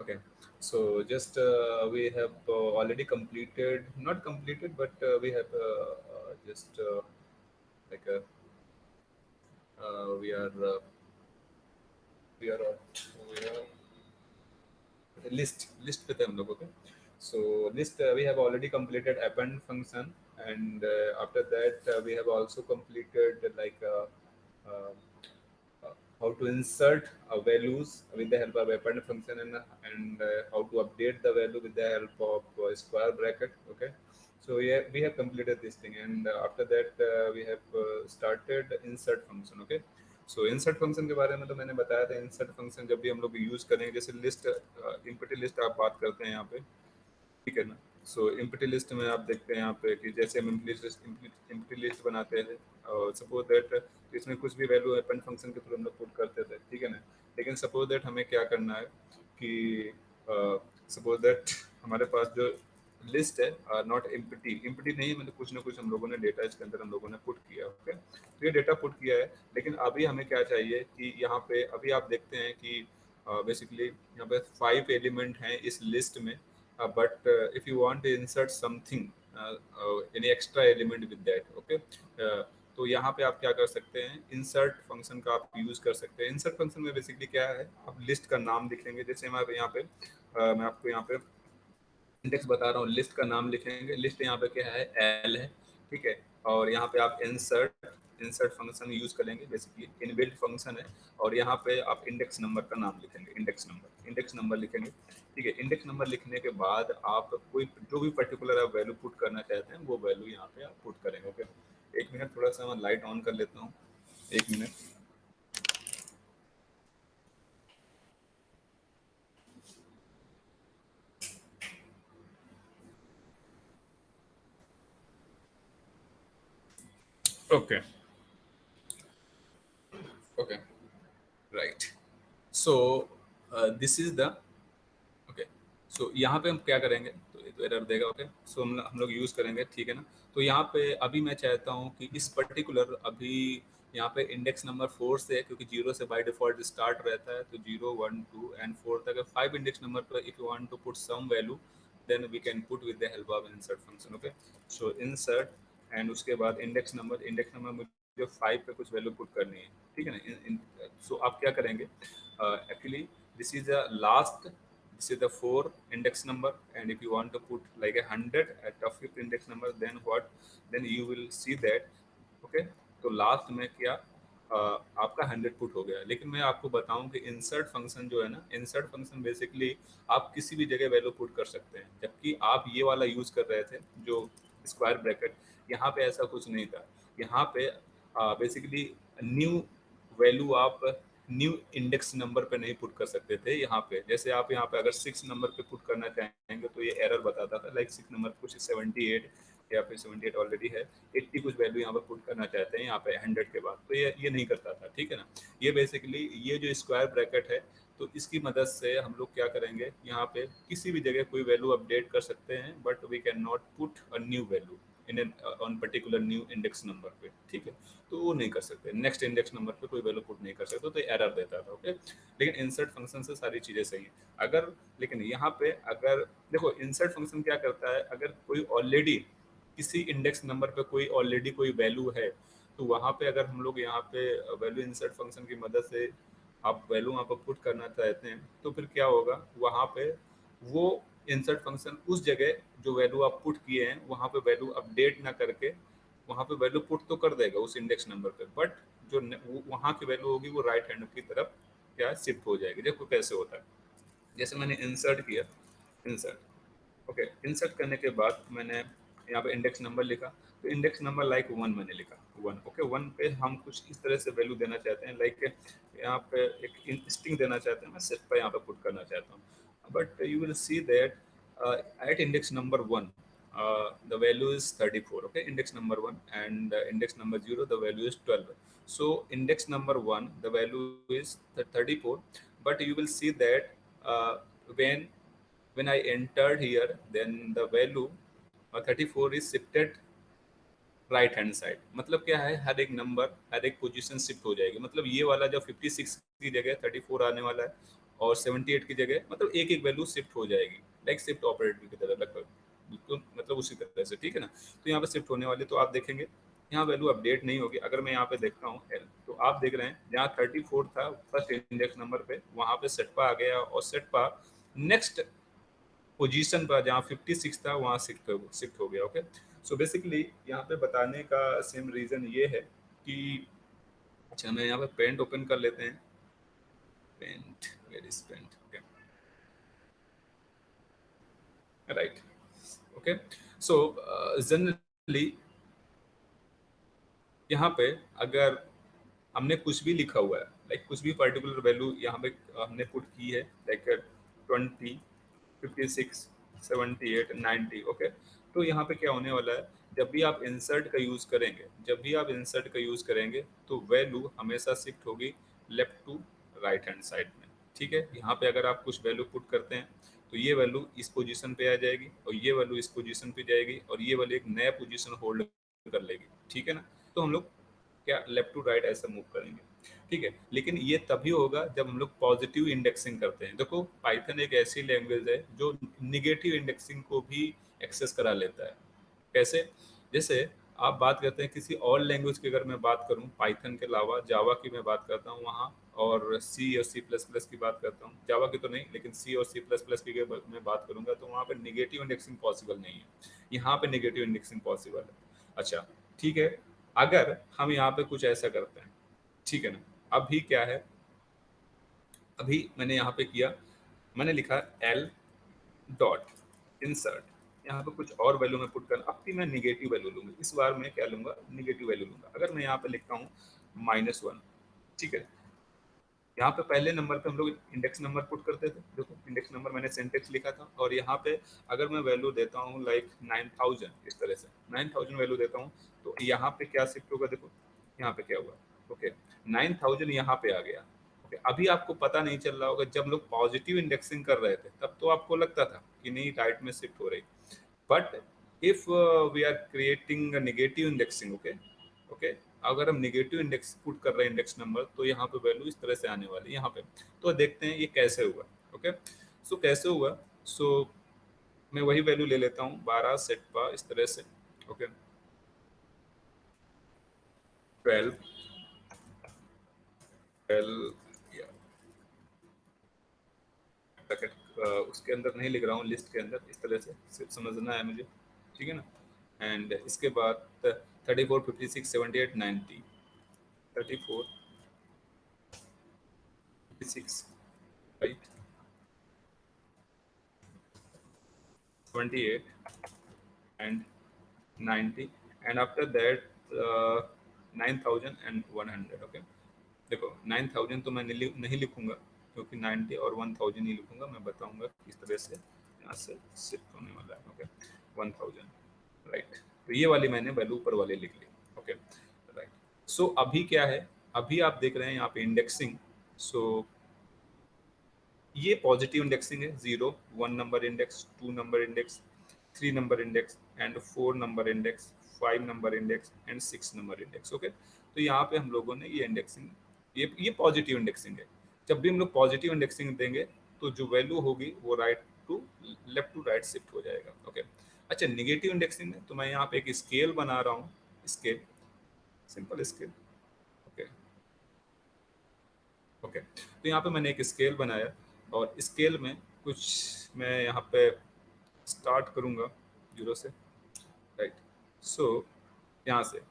Okay, so just we have already completed, not completed, but we have just like we are we are at we are list पे थे हम लोग. Okay, so list we have already completed append function, and after that we have also completed like uh, how to insert values with the help of append function, and how to update the value with the help of square bracket. Okay, so yeah, we have completed this thing, and after that we have started insert function. Okay, so insert function के बारे में तो मैंने बताया था. Insert function जब भी हम लोग यूज करेंगे, जैसे लिस्ट इम्पटी लिस्ट आप बात करते हैं यहाँ पे, ठीक है ना. सो इम्पटी लिस्ट में आप देखते हैं यहाँ पे कि जैसे हम इम्पटी लिस्ट बनाते हैं, और सपोज दैट इसमें कुछ भी वैल्यू अपेंड फंक्शन के थ्रू हम लोग पुट करते थे, ठीक है ना. लेकिन सपोज दैट हमें क्या करना है कि सपोज दैट हमारे पास जो लिस्ट है नॉट एम्प्टी, एम्प्टी नहीं, मतलब कुछ ना कुछ हम लोगों ने डेटा इसके अंदर हम लोगों ने पुट किया. ओके, तो ये डेटा पुट किया है, लेकिन अभी हमें क्या चाहिए कि यहाँ पे अभी आप देखते हैं कि बेसिकली यहाँ पे 5 एलिमेंट हैं इस लिस्ट में, but if you want to insert something, any extra element with that. Okay, तो यहाँ पे आप क्या कर सकते हैं, इंसर्ट फंक्शन का आप यूज कर सकते हैं. इंसर्ट फंक्शन में बेसिकली क्या है, आप लिस्ट का नाम लिखेंगे. जैसे हमारे यहाँ पे मैं आपको यहाँ पे इंडेक्स बता रहा हूँ, लिस्ट का नाम लिखेंगे. लिस्ट यहाँ पे क्या है, एल है, ठीक है. और यहाँ पे आप इंसर्ट इंसर्ट फंक्शन यूज करेंगे, बेसिकली इनबिल्ट फंक्शन है. और यहाँ पे आप इंडेक्स नंबर का नाम लिखेंगे, इंडेक्स नंबर लिखेंगे, ठीक है. इंडेक्स नंबर लिखने के बाद आप कोई जो भी पर्टिकुलर आप वैल्यू पुट करना चाहते हैं वो वैल्यू यहाँ पे आप पुट करेंगे. ओके, एक मिनट, थोड़ा सा मैं लाइट ऑन कर लेता हूँ, एक minute. Okay, okay, right. So this is the, okay, so यहाँ पे हम क्या करेंगे, तो ये तो एरर देगा. ओके, सो हम लोग यूज़ करेंगे, ठीक है ना. तो यहाँ पे अभी मैं चाहता हूँ कि इस पर्टिकुलर अभी यहाँ पे इंडेक्स नंबर 4 से, क्योंकि 0 से बाय डिफॉल्ट स्टार्ट रहता है, तो 0 1 2 एंड 4 तक 5 इंडेक्स नंबर पर if you want to put some value, then we can put with the help of insert function. Okay, so insert and उसके बाद इंडेक्स नंबर मुझे 5 पे कुछ वैल्यू पुट करनी है, ठीक है ना. सो आप क्या करेंगे, actually this is a last, this is the 4 index number, and if you want to put like 100 at the 5th index number, then what, then you will see that. okay, तो last में क्या आपका 100 put हो गया. लेकिन मैं आपको बताऊं कि इंसर्ट फंक्शन जो है ना, इंसर्ट फंक्शन बेसिकली आप किसी भी जगह वैल्यू पुट कर सकते हैं, जबकि आप ये वाला यूज कर रहे थे जो स्क्वायर ब्रैकेट. यहाँ पे ऐसा कुछ नहीं था. यहाँ पे बेसिकली न्यू वैल्यू आप न्यू इंडेक्स नंबर पे नहीं पुट कर सकते थे. यहाँ पे जैसे आप यहाँ पे अगर 6 नंबर पे पुट करना चाहेंगे तो ये एरर बताता था, लाइक 6 नंबर कुछ 78, या फिर 78 ऑलरेडी है, 80 कुछ वैल्यू यहाँ पे पुट करना चाहते हैं यहाँ पे 100 के बाद, तो ये नहीं करता था, ठीक है ना. ये बेसिकली ये जो स्क्वायर ब्रैकेट है, तो इसकी मदद से हम लोग क्या करेंगे, यहाँ पे किसी भी जगह कोई वैल्यू अपडेट कर सकते हैं, but we can not put a new value in on particular new index number पे, ठीक है. तो वो नहीं कर सकते, नेक्स्ट इंडेक्स नंबर पे कोई वैल्यू पुट नहीं कर सकते, तो एरर देता था. ओके, लेकिन इंसर्ट फंक्शन से सारी चीज़ें सही है. अगर लेकिन यहाँ पे अगर देखो, इंसर्ट फंक्शन क्या करता है, अगर कोई ऑलरेडी किसी इंडेक्स नंबर पे कोई ऑलरेडी कोई वैल्यू है, तो वहाँ पे अगर हम लोग यहाँ पे वैल्यू इंसर्ट फंक्शन की मदद से आप वैल्यू वहाँ पर पुट करना चाहते हैं, तो फिर क्या होगा, वहाँ पे वो इंसर्ट फंक्शन उस जगह जो वैल्यू आप पुट किए हैं वहाँ पे वैल्यू अपडेट ना करके वहाँ पे वैल्यू पुट तो कर देगा उस इंडेक्स नंबर पे, बट जो वहाँ की वैल्यू होगी वो राइट हैंड की तरफ क्या शिफ्ट हो जाएगी. देखो कैसे होता है, जैसे मैंने इंसर्ट किया, इंसर्ट, ओके, इंसर्ट करने के बाद मैंने यहाँ पे इंडेक्स नंबर लिखा, तो इंडेक्स नंबर लाइक 1 मैंने लिखा, 1. ओके, 1 पे हम कुछ इस तरह से वैल्यू देना चाहते हैं, लाइक यहाँ पे एक स्ट्रिंग देना चाहते हैं, मैं सिर्फ पे यहाँ पे पुट करना चाहता हूँ. But you will see that at index number 1 the value is 34. Okay, index number 1, and index number 0 the value is 12. So index number 1 the value is 34, but you will see that uh, when when I entered here, then the value 34 is shifted right hand side. मतलब क्या है, हर एक number हर एक position shift हो जाएगी. मतलब ये वाला जो 56 की जगह 34 आने वाला है, और 78 की जगह मतलब एक एक वैल्यू शिफ्ट हो जाएगी, लाइक शिफ्ट ऑपरेटर की तरह लगभग, बिल्कुल मतलब उसी तरह से, ठीक है ना। तो यहाँ पे शिफ्ट होने वाले, तो आप देखेंगे यहाँ वैल्यू अपडेट नहीं होगी। अगर मैं यहाँ पे देखता हूँ एल, तो आप देख रहे हैं जहाँ 34 था फर्स्ट इंडेक्स नंबर पे, वहां पे सेटपा आ गया और सेटपा नेक्स्ट पोजीशन पर जहाँ 56 था वहाँ शिफ्ट हो गया। ओके, सो बेसिकली यहाँ पे बताने का सेम रीजन ये है कि, अच्छा मैं यहाँ पे पेंट ओपन कर लेते हैं, paint, where is paint, okay right. Okay, so generally यहाँ पे अगर हमने कुछ भी लिखा हुआ है, लाइक कुछ भी पर्टिकुलर वैल्यू यहाँ पे हमने पुट की है, लाइक 20, 56, 78, 90, ओके, तो यहाँ पे क्या होने वाला है, जब भी आप इंसर्ट का यूज करेंगे, जब भी आप इंसर्ट का यूज करेंगे तो वैल्यू हमेशा शिफ्ट होगी left to right hand side में, ठीक है। यहाँ पे अगर आप कुछ वैल्यू पुट करते हैं तो ये वैल्यू इस पोजीशन पे आ जाएगी और ये वैल्यू इस पोजीशन पे जाएगी और ये वैल्यू एक नया पोजीशन होल्ड कर लेगी, ठीक है ना। तो हम लोग क्या लेफ्ट टू राइट ऐसा मूव करेंगे, ठीक है। लेकिन ये तभी होगा जब हम लोग पॉजिटिव इंडेक्सिंग करते हैं। देखो पाइथन एक ऐसी लैंग्वेज है जो निगेटिव इंडेक्सिंग को भी एक्सेस करा लेता है। कैसे? जैसे आप बात करते हैं किसी और लैंग्वेज की, अगर मैं बात करूं पाइथन के अलावा जावा की मैं बात करता हूं वहाँ, और सी और सी प्लस प्लस की बात करता हूँ, जावा की तो नहीं लेकिन सी और सी प्लस प्लस की अगर मैं बात करूंगा तो वहाँ पे निगेटिव इंडेक्सिंग पॉसिबल नहीं है। यहाँ पे निगेटिव इंडेक्सिंग पॉसिबल है। अच्छा ठीक है, अगर हम यहाँ पे कुछ ऐसा करते हैं, ठीक है ना, अभी क्या है, अभी मैंने यहाँ पे किया, मैंने लिखा एल डॉट इंसर्ट, यहाँ पे कुछ और वैल्यू में पुट करना, अब भी मैं निगेटिव वैल्यू लूंगा, इस बार मैं क्या लूंगा, निगेटिव वैल्यू लूंगा। अगर मैं यहाँ पे लिखता हूँ -1, ठीक है, यहाँ पे पहले नंबर पे हम लोग इंडेक्स नंबर पुट करते थे, देखो इंडेक्स नंबर मैंने सिंटेक्स लिखा था, और यहाँ पे अगर मैं वैल्यू देता हूँ लाइक 9000, इस तरह से 9000 वैल्यू देता हूँ, तो यहाँ पे क्या शिफ्ट होगा, देखो यहाँ पे क्या हुआ, ओके 9000 यहाँ पे आ गया। ओके, अभी आपको पता नहीं चल रहा होगा, जब लोग पॉजिटिव इंडेक्सिंग कर रहे थे तब तो आपको लगता था कि नहीं राइट में शिफ्ट हो रही, but if we are creating negative indexing, okay okay, अगर हम नेगेटिव इंडेक्स पुट कर रहे हैं इंडेक्स नंबर, तो यहाँ पे वैल्यू इस तरह से आने वाली है यहाँ पे। तो देखते हैं ये कैसे हुआ। ओके, सो कैसे हुआ, सो मैं वही वैल्यू ले लेता हूँ 12 सेट पा, इस तरह से, ओके 12, 12 या ब्रैकेट, उसके अंदर नहीं लिख रहा हूँ, लिस्ट के अंदर, इस तरह से सिर्फ समझना है मुझे, ठीक है ना। एंड इसके बाद 34, 56, 78, 90, 34, 56, right, 28 and 90, and after that 9100, okay. देखो 9000 तो मैं नहीं लिखूंगा, क्योंकि 90 और 1000 ही लिखूंगा, मैं बताऊंगा किस तरह से यहाँ से शिफ्ट होने वाला है, ओके 1000, राइट। तो ये वाली मैंने वैल्यू ऊपर वाले लिख ली, ओके राइट। सो अभी क्या है, अभी आप देख रहे हैं यहाँ पे इंडेक्सिंग, सो ये पॉजिटिव इंडेक्सिंग है, 0 1 number index, 2 number index, 3 number index and 4 number index, 5 number index and 6 number index, okay. तो यहाँ पे हम लोगों ने ये इंडेक्सिंग, ये पॉजिटिव इंडेक्सिंग है। जब भी हम लोग पॉजिटिव इंडेक्सिंग देंगे तो जो वैल्यू होगी वो right to left to right shift हो जाएगा, ओके। अच्छा निगेटिव इंडेक्सिंग में तो मैं यहाँ पे एक स्केल बना रहा हूँ, scale, simple scale, okay okay. तो यहाँ पे मैंने एक स्केल बनाया, और स्केल में कुछ मैं यहाँ पे स्टार्ट करूँगा 0 से, राइट। सो यहाँ से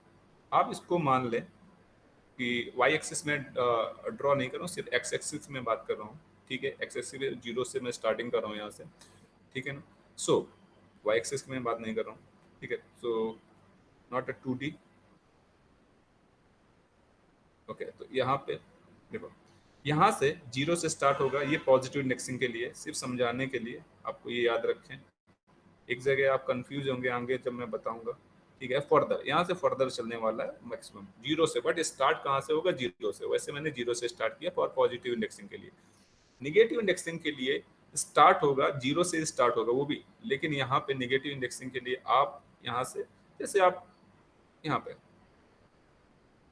आप इसको मान लें कि वाई एक्सिस में ड्रॉ नहीं कर रहा हूँ, सिर्फ एक्स एक्सिस में बात कर रहा हूँ, ठीक है। एक्स एक्सिस 0 से मैं स्टार्टिंग कर रहा हूँ यहाँ से, ठीक है ना। सो वाई एक्सिस में बात नहीं कर रहा हूँ, ठीक है। So not a 2D, okay. तो यहाँ पे देखो, यहाँ से 0 से स्टार्ट होगा, ये पॉजिटिव इंडेक्सिंग के लिए, सिर्फ समझाने के लिए आपको ये याद रखें, एक जगह आप कंफ्यूज होंगे आगे जब मैं बताऊंगा, ठीक है। फर्दर यहाँ से फर्दर चलने वाला है मैक्सिमम 0 से, बट स्टार्ट कहाँ से होगा, 0 से। वैसे मैंने 0 से स्टार्ट किया फॉर पॉजिटिव इंडेक्सिंग के लिए। निगेटिव इंडेक्सिंग के लिए स्टार्ट होगा 0 से, स्टार्ट होगा वो भी, लेकिन यहाँ पे निगेटिव इंडेक्सिंग के लिए आप यहाँ से, जैसे आप यहाँ पे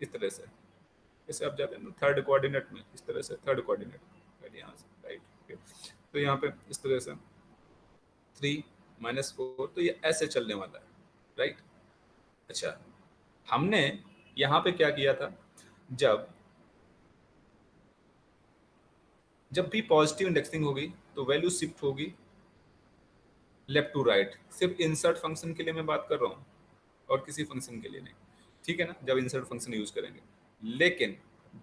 इस तरह से, जैसे आप जाते हैं ना थर्ड कोऑर्डिनेट में, इस तरह से थर्ड कोऑर्डिनेट यहाँ से, राइट। तो यहाँ पे इस तरह से 3 - 4, तो ये ऐसे चलने वाला है, राइट। अच्छा, हमने यहाँ पे क्या किया था, जब जब भी पॉजिटिव इंडेक्सिंग होगी तो वैल्यू शिफ्ट होगी लेफ्ट टू राइट। सिर्फ इंसर्ट फंक्शन के लिए मैं बात कर रहा हूँ और किसी फंक्शन के लिए नहीं, ठीक है ना, जब इंसर्ट फंक्शन यूज करेंगे। लेकिन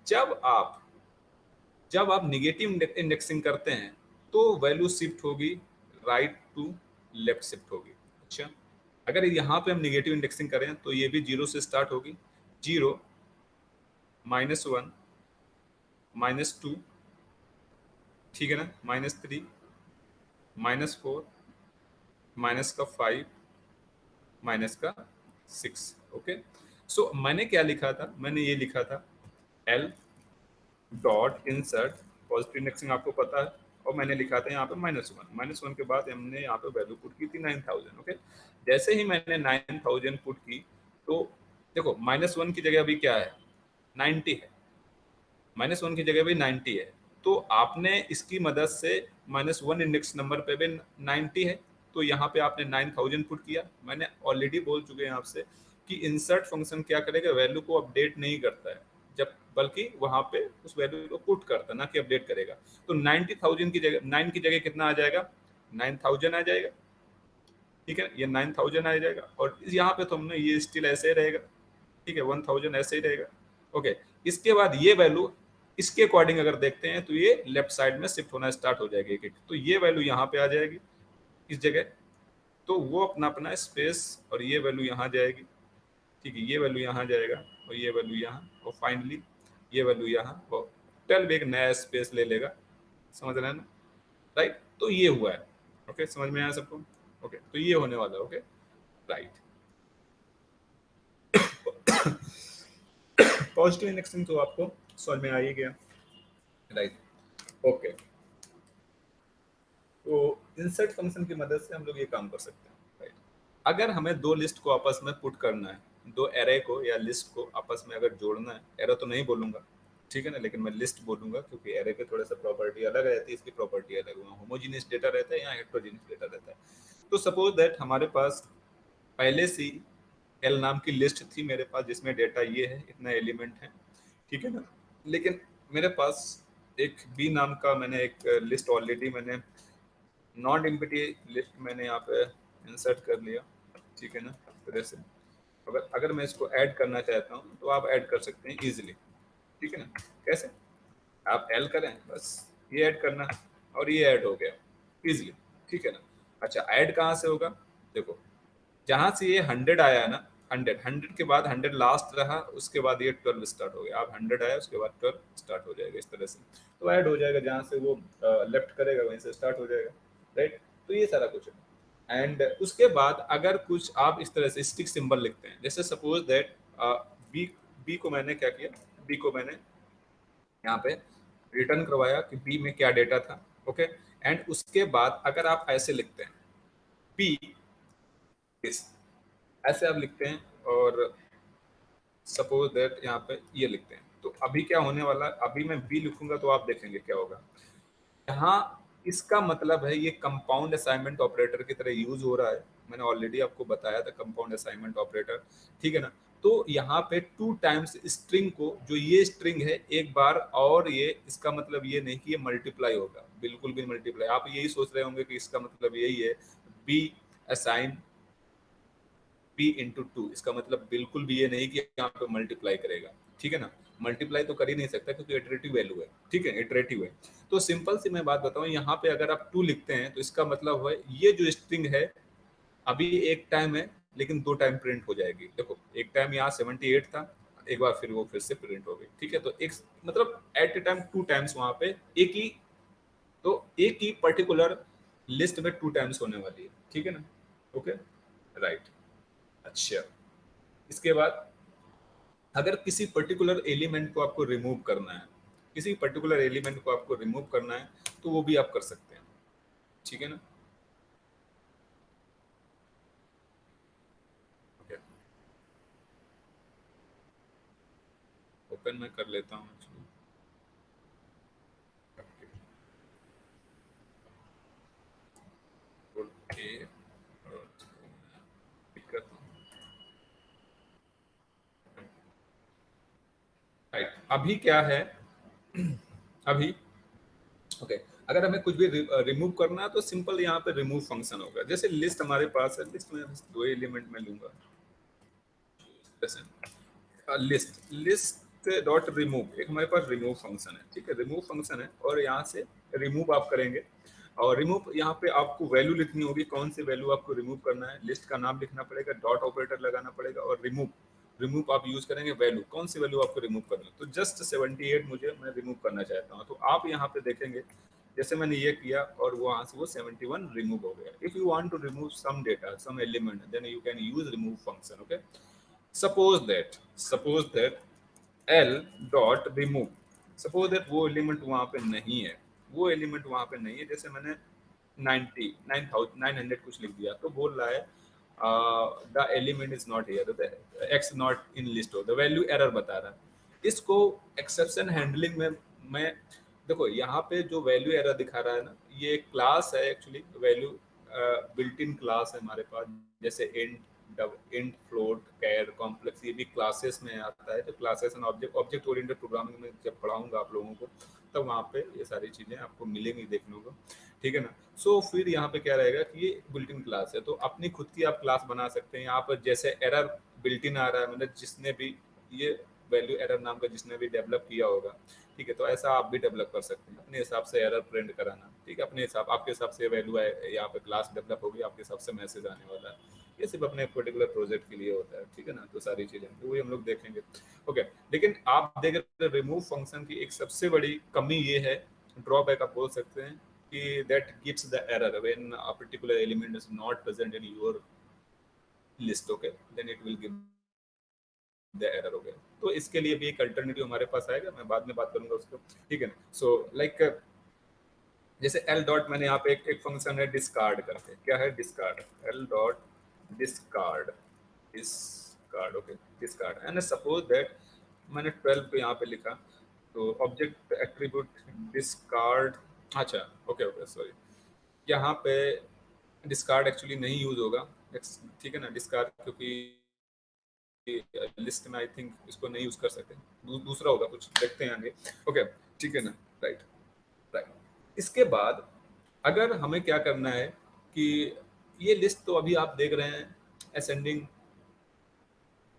जब आप जब आप निगेटिव इंडेक्सिंग करते हैं तो वैल्यू शिफ्ट होगी राइट टू लेफ्ट शिफ्ट होगी। अच्छा, अगर यहाँ पे हम निगेटिव इंडेक्सिंग करें तो ये भी 0 से स्टार्ट होगी, 0, -1, -2, ठीक है ना, -3, -4, -5, -6। ओके, सो मैंने क्या लिखा था, मैंने ये लिखा था L dot insert positive indexing आपको पता है, और मैंने लिखा था यहाँ पे -1 के बाद हमने यहाँ पे वैल्यू पुट की थी 9000। ओके, जैसे ही मैंने 9000 पुट की तो देखो -1 की जगह अभी क्या है, 90 है, -1 की जगह भी 90 है। तो आपने इसकी मदद से -1 इंडेक्स नंबर पे भी 90 है, तो यहाँ पे आपने 9000 पुट किया। मैंने ऑलरेडी बोल चुके हैं आपसे कि इंसर्ट फंक्शन क्या करेगा, वैल्यू को अपडेट नहीं करता है, जब बल्कि वहां पे उस वैल्यू को पुट करता है, ना कि अपडेट करेगा। तो 90,000 की जगह 9 की जगह कितना आ जाएगा, 9000 आ जाएगा, ठीक है, ये 9000 आ जाएगा। और यहाँ पे तो हमने ये स्टिल ऐसे ही रहेगा, ठीक है, 1000 ऐसे ही रहेगा। ओके, इसके बाद ये वैल्यू इसके अकॉर्डिंग अगर देखते हैं तो ये लेफ्ट साइड में शिफ्ट होना स्टार्ट हो जाएगी एक एक, तो ये वैल्यू यहाँ पे आ जाएगी इस जगह, तो वो अपना अपना स्पेस, और ये वैल्यू यहाँ जाएगी, ठीक है, ये वैल्यू यहाँ जाएगा, और ये वैल्यू यहाँ, और फाइनली ये वैल्यू यहाँ, और 12 एक नया स्पेस ले लेगा। समझ रहे हैं ना, राइट। तो ये हुआ है। ओके, समझ में आया सबको। ओके, तो ये होने वाला है। Okay, right. पॉजिटिव इंडेक्सिंग तो आपको समझ में आ ही गया, राइट। ओके, तो इंसर्ट फंक्शन की मदद से हम लोग ये काम कर सकते हैं, राइट। अगर हमें दो लिस्ट को आपस में पुट करना है, दो एरे को या लिस्ट को आपस में अगर जोड़ना है, एरे तो नहीं बोलूंगा, ठीक है ना, लेकिन मैं लिस्ट बोलूंगा, क्योंकि एरे के थोड़ा सा प्रॉपर्टी अलग रहती है, इसकी प्रॉपर्टी अलग है, होमोजीनियस डेटा रहता है, यहाँ हेट्रोजीनियस डेटा रहता है। तो सपोज दैट हमारे पास पहले से एल नाम की लिस्ट थी मेरे पास, जिसमें डेटा ये है, इतना एलिमेंट है, ठीक है ना। लेकिन मेरे पास एक बी नाम का मैंने एक लिस्ट ऑलरेडी मैंने नॉन एम्प्टी लिस्ट मैंने यहाँ पे इंसर्ट कर लिया, ठीक है ना, इस तरह से। अगर अगर मैं इसको ऐड करना चाहता हूँ तो आप ऐड कर सकते हैं इजीली, ठीक है ना। कैसे, आप एल करें बस, ये ऐड करना, और ये ऐड हो गया इजीली, ठीक है ना। अच्छा, ऐड कहाँ से होगा, देखो, जहां से ये 100 आया ना, 100 के बाद 100 लास्ट रहा, उसके बाद ये 12 स्टार्ट हो गया। अब 100 आया, उसके बाद 12 स्टार्ट हो जाएगा, इस तरह से। तो ऐड हो जाएगा, जहां से वो लेफ्ट करेगा वहीं से स्टार्ट हो जाएगा, राइट। तो ये सारा कुछ है। एंड उसके बाद अगर कुछ आप इस तरह से स्टिक सिंबल लिखते हैं, जैसे सपोज दैट बी बी को मैंने क्या किया, बी को मैंने यहाँ पे रिटर्न करवाया कि बी में क्या डेटा था। ओके, एंड उसके बाद अगर आप ऐसे लिखते हैं बी इस, ऐसे आप लिखते हैं, और सपोज दैट यहाँ पे ये लिखते हैं, तो अभी क्या होने वाला है, अभी मैं बी लिखूंगा तो आप देखेंगे क्या होगा। यहाँ इसका मतलब है ये कंपाउंड असाइनमेंट ऑपरेटर की तरह यूज हो रहा है। मैंने ऑलरेडी आपको बताया था कंपाउंड असाइनमेंट ऑपरेटर, ठीक है ना। तो यहाँ पे 2 टाइम्स स्ट्रिंग को, जो ये स्ट्रिंग है एक बार, और ये इसका मतलब ये नहीं कि ये मल्टीप्लाई होगा, बिल्कुल भी मल्टीप्लाई। आप यही सोच रहे होंगे कि इसका मतलब यही है बी असाइन p/2, इसका मतलब बिल्कुल भी ये नहीं कि यहाँ पे मल्टीप्लाई करेगा, ठीक है ना। मल्टीप्लाई तो कर ही नहीं सकता, क्योंकि इटरेटिव वैल्यू है, ठीक है, इटरेटिव है। तो सिंपल सी मैं बात बताऊं, यहाँ पे अगर आप 2 लिखते हैं तो इसका मतलब है ये जो स्ट्रिंग है अभी एक टाइम है, लेकिन 2 टाइम प्रिंट हो जाएगी। देखो, एक टाइम यहाँ 78 था, एक बार फिर वो फिर से प्रिंट हो गई, ठीक है। तो एक मतलब एट ए टाइम 2 टाइम्स वहां पे एक ही, तो एक ही पर्टिकुलर लिस्ट में 2 टाइम्स होने वाली है, ठीक है ना। Okay, right. अच्छा, इसके बाद अगर किसी पर्टिकुलर एलिमेंट को आपको रिमूव करना है, किसी पर्टिकुलर एलिमेंट को आपको रिमूव करना है, तो वो भी आप कर सकते हैं, ठीक है ना। ओके, ओपन मैं कर लेता हूँ। अभी क्या है, अभी ओके, अगर हमें कुछ भी रिमूव करना है तो सिंपल यहाँ पे रिमूव फंक्शन होगा। जैसे लिस्ट हमारे पास है, लिस्ट में बस दो एलिमेंट में लूंगा, जैसे लिस्ट लिस्ट डॉट रिमूव, एक हमारे पास रिमूव फंक्शन है, ठीक है, रिमूव फंक्शन है, और यहाँ से रिमूव आप करेंगे, और रिमूव यहाँ पे आपको वैल्यू लिखनी होगी, कौन सी वैल्यू आपको रिमूव करना है, लिस्ट का नाम लिखना पड़ेगा, डॉट ऑपरेटर लगाना पड़ेगा, और रिमूव रिमूव आप यूज करेंगे वैल्यू, कौन सी वैल्यू आपको रिमूव करनी है। तो जस्ट 78 मुझे मैं रिमूव करना चाहता हूँ, तो आप यहाँ पे देखेंगे जैसे मैंने ये किया और वहां से वो 71 रिमूव हो गया। If you want to remove some data, some element, then you can use remove function. Okay, suppose that L dot remove, suppose that वो एलिमेंट वहां पे नहीं है, वो एलिमेंट वहां पे नहीं है, जैसे मैंने 900 कुछ लिख दिया, तो बोल रहा है the element is not here, x not in list, हो द वैल्यू एरर बता रहा है। इसको एक्सेप्शन हैंडलिंग में मैं, देखो यहाँ पे जो वैल्यू एरर दिखा रहा है ना, ये क्लास है actually, value built in class है हमारे पास, जैसे इंट फ्लोट कैर कॉम्प्लेक्स, ये भी क्लासेस में आता है। तो classes and object object oriented programming में जब पढ़ाऊंगा आप लोगों को, तब वहाँ पे ये सारी चीजें आपको मिलेंगी देखने को, ठीक है ना। सो फिर यहाँ पे क्या रहेगा कि ये बिल्ट इन क्लास है, तो अपनी खुद की आप क्लास बना सकते हैं। यहाँ पर जैसे एरर बिल्ट इन आ रहा है, मतलब जिसने भी ये वैल्यू एरर नाम का जिसने भी डेवलप किया होगा, ठीक है, तो ऐसा आप भी डेवलप कर सकते हैं अपने हिसाब से, एरर प्रिंट कराना, ठीक है, अपने हिसाब, आपके हिसाब से वैल्यू यहाँ पे क्लास डेवलप होगी, आपके हिसाब से मैसेज आने वाला है। ये सिर्फ अपने पर्टिकुलर प्रोजेक्ट के लिए होता है, ठीक है ना। तो सारी चीजें तो वही हम लोग देखेंगे। ओके, लेकिन आप देख रहे हैं रिमूव फंक्शन की एक सबसे बड़ी कमी ये है, ड्रॉबैक आप बोल सकते हैं, कि that gives the error when a particular element is not present in your list. Okay, then it will give the error. हो गया, तो इसके लिए भी एक अल्टरनेटिव हमारे पास आएगा, मैं बाद में बात करूंगा उसको, ठीक है ना। सो लाइक जैसे एल डॉट, मैंने यहाँ पे एक फंक्शन है डिस्कार्ड करके, क्या है discard, L dot discard, discard, okay, discard, and suppose that मैंने 12 को यहाँ पे लिखा, तो ऑब्जेक्ट एट्रीब्यूट डिस्कार्ड, अच्छा ओके ओके सॉरी, यहाँ पे डिस्कार्ड एक्चुअली नहीं यूज होगा, ठीक है ना, डिस्कार्ड, क्योंकि लिस्ट में आई थिंक इसको नहीं यूज कर सकते, दूसरा होगा कुछ, देखते हैं आगे। ओके, ठीक है ना, राइट राइट। इसके बाद अगर हमें क्या करना है कि ये लिस्ट तो अभी आप देख रहे हैं असेंडिंग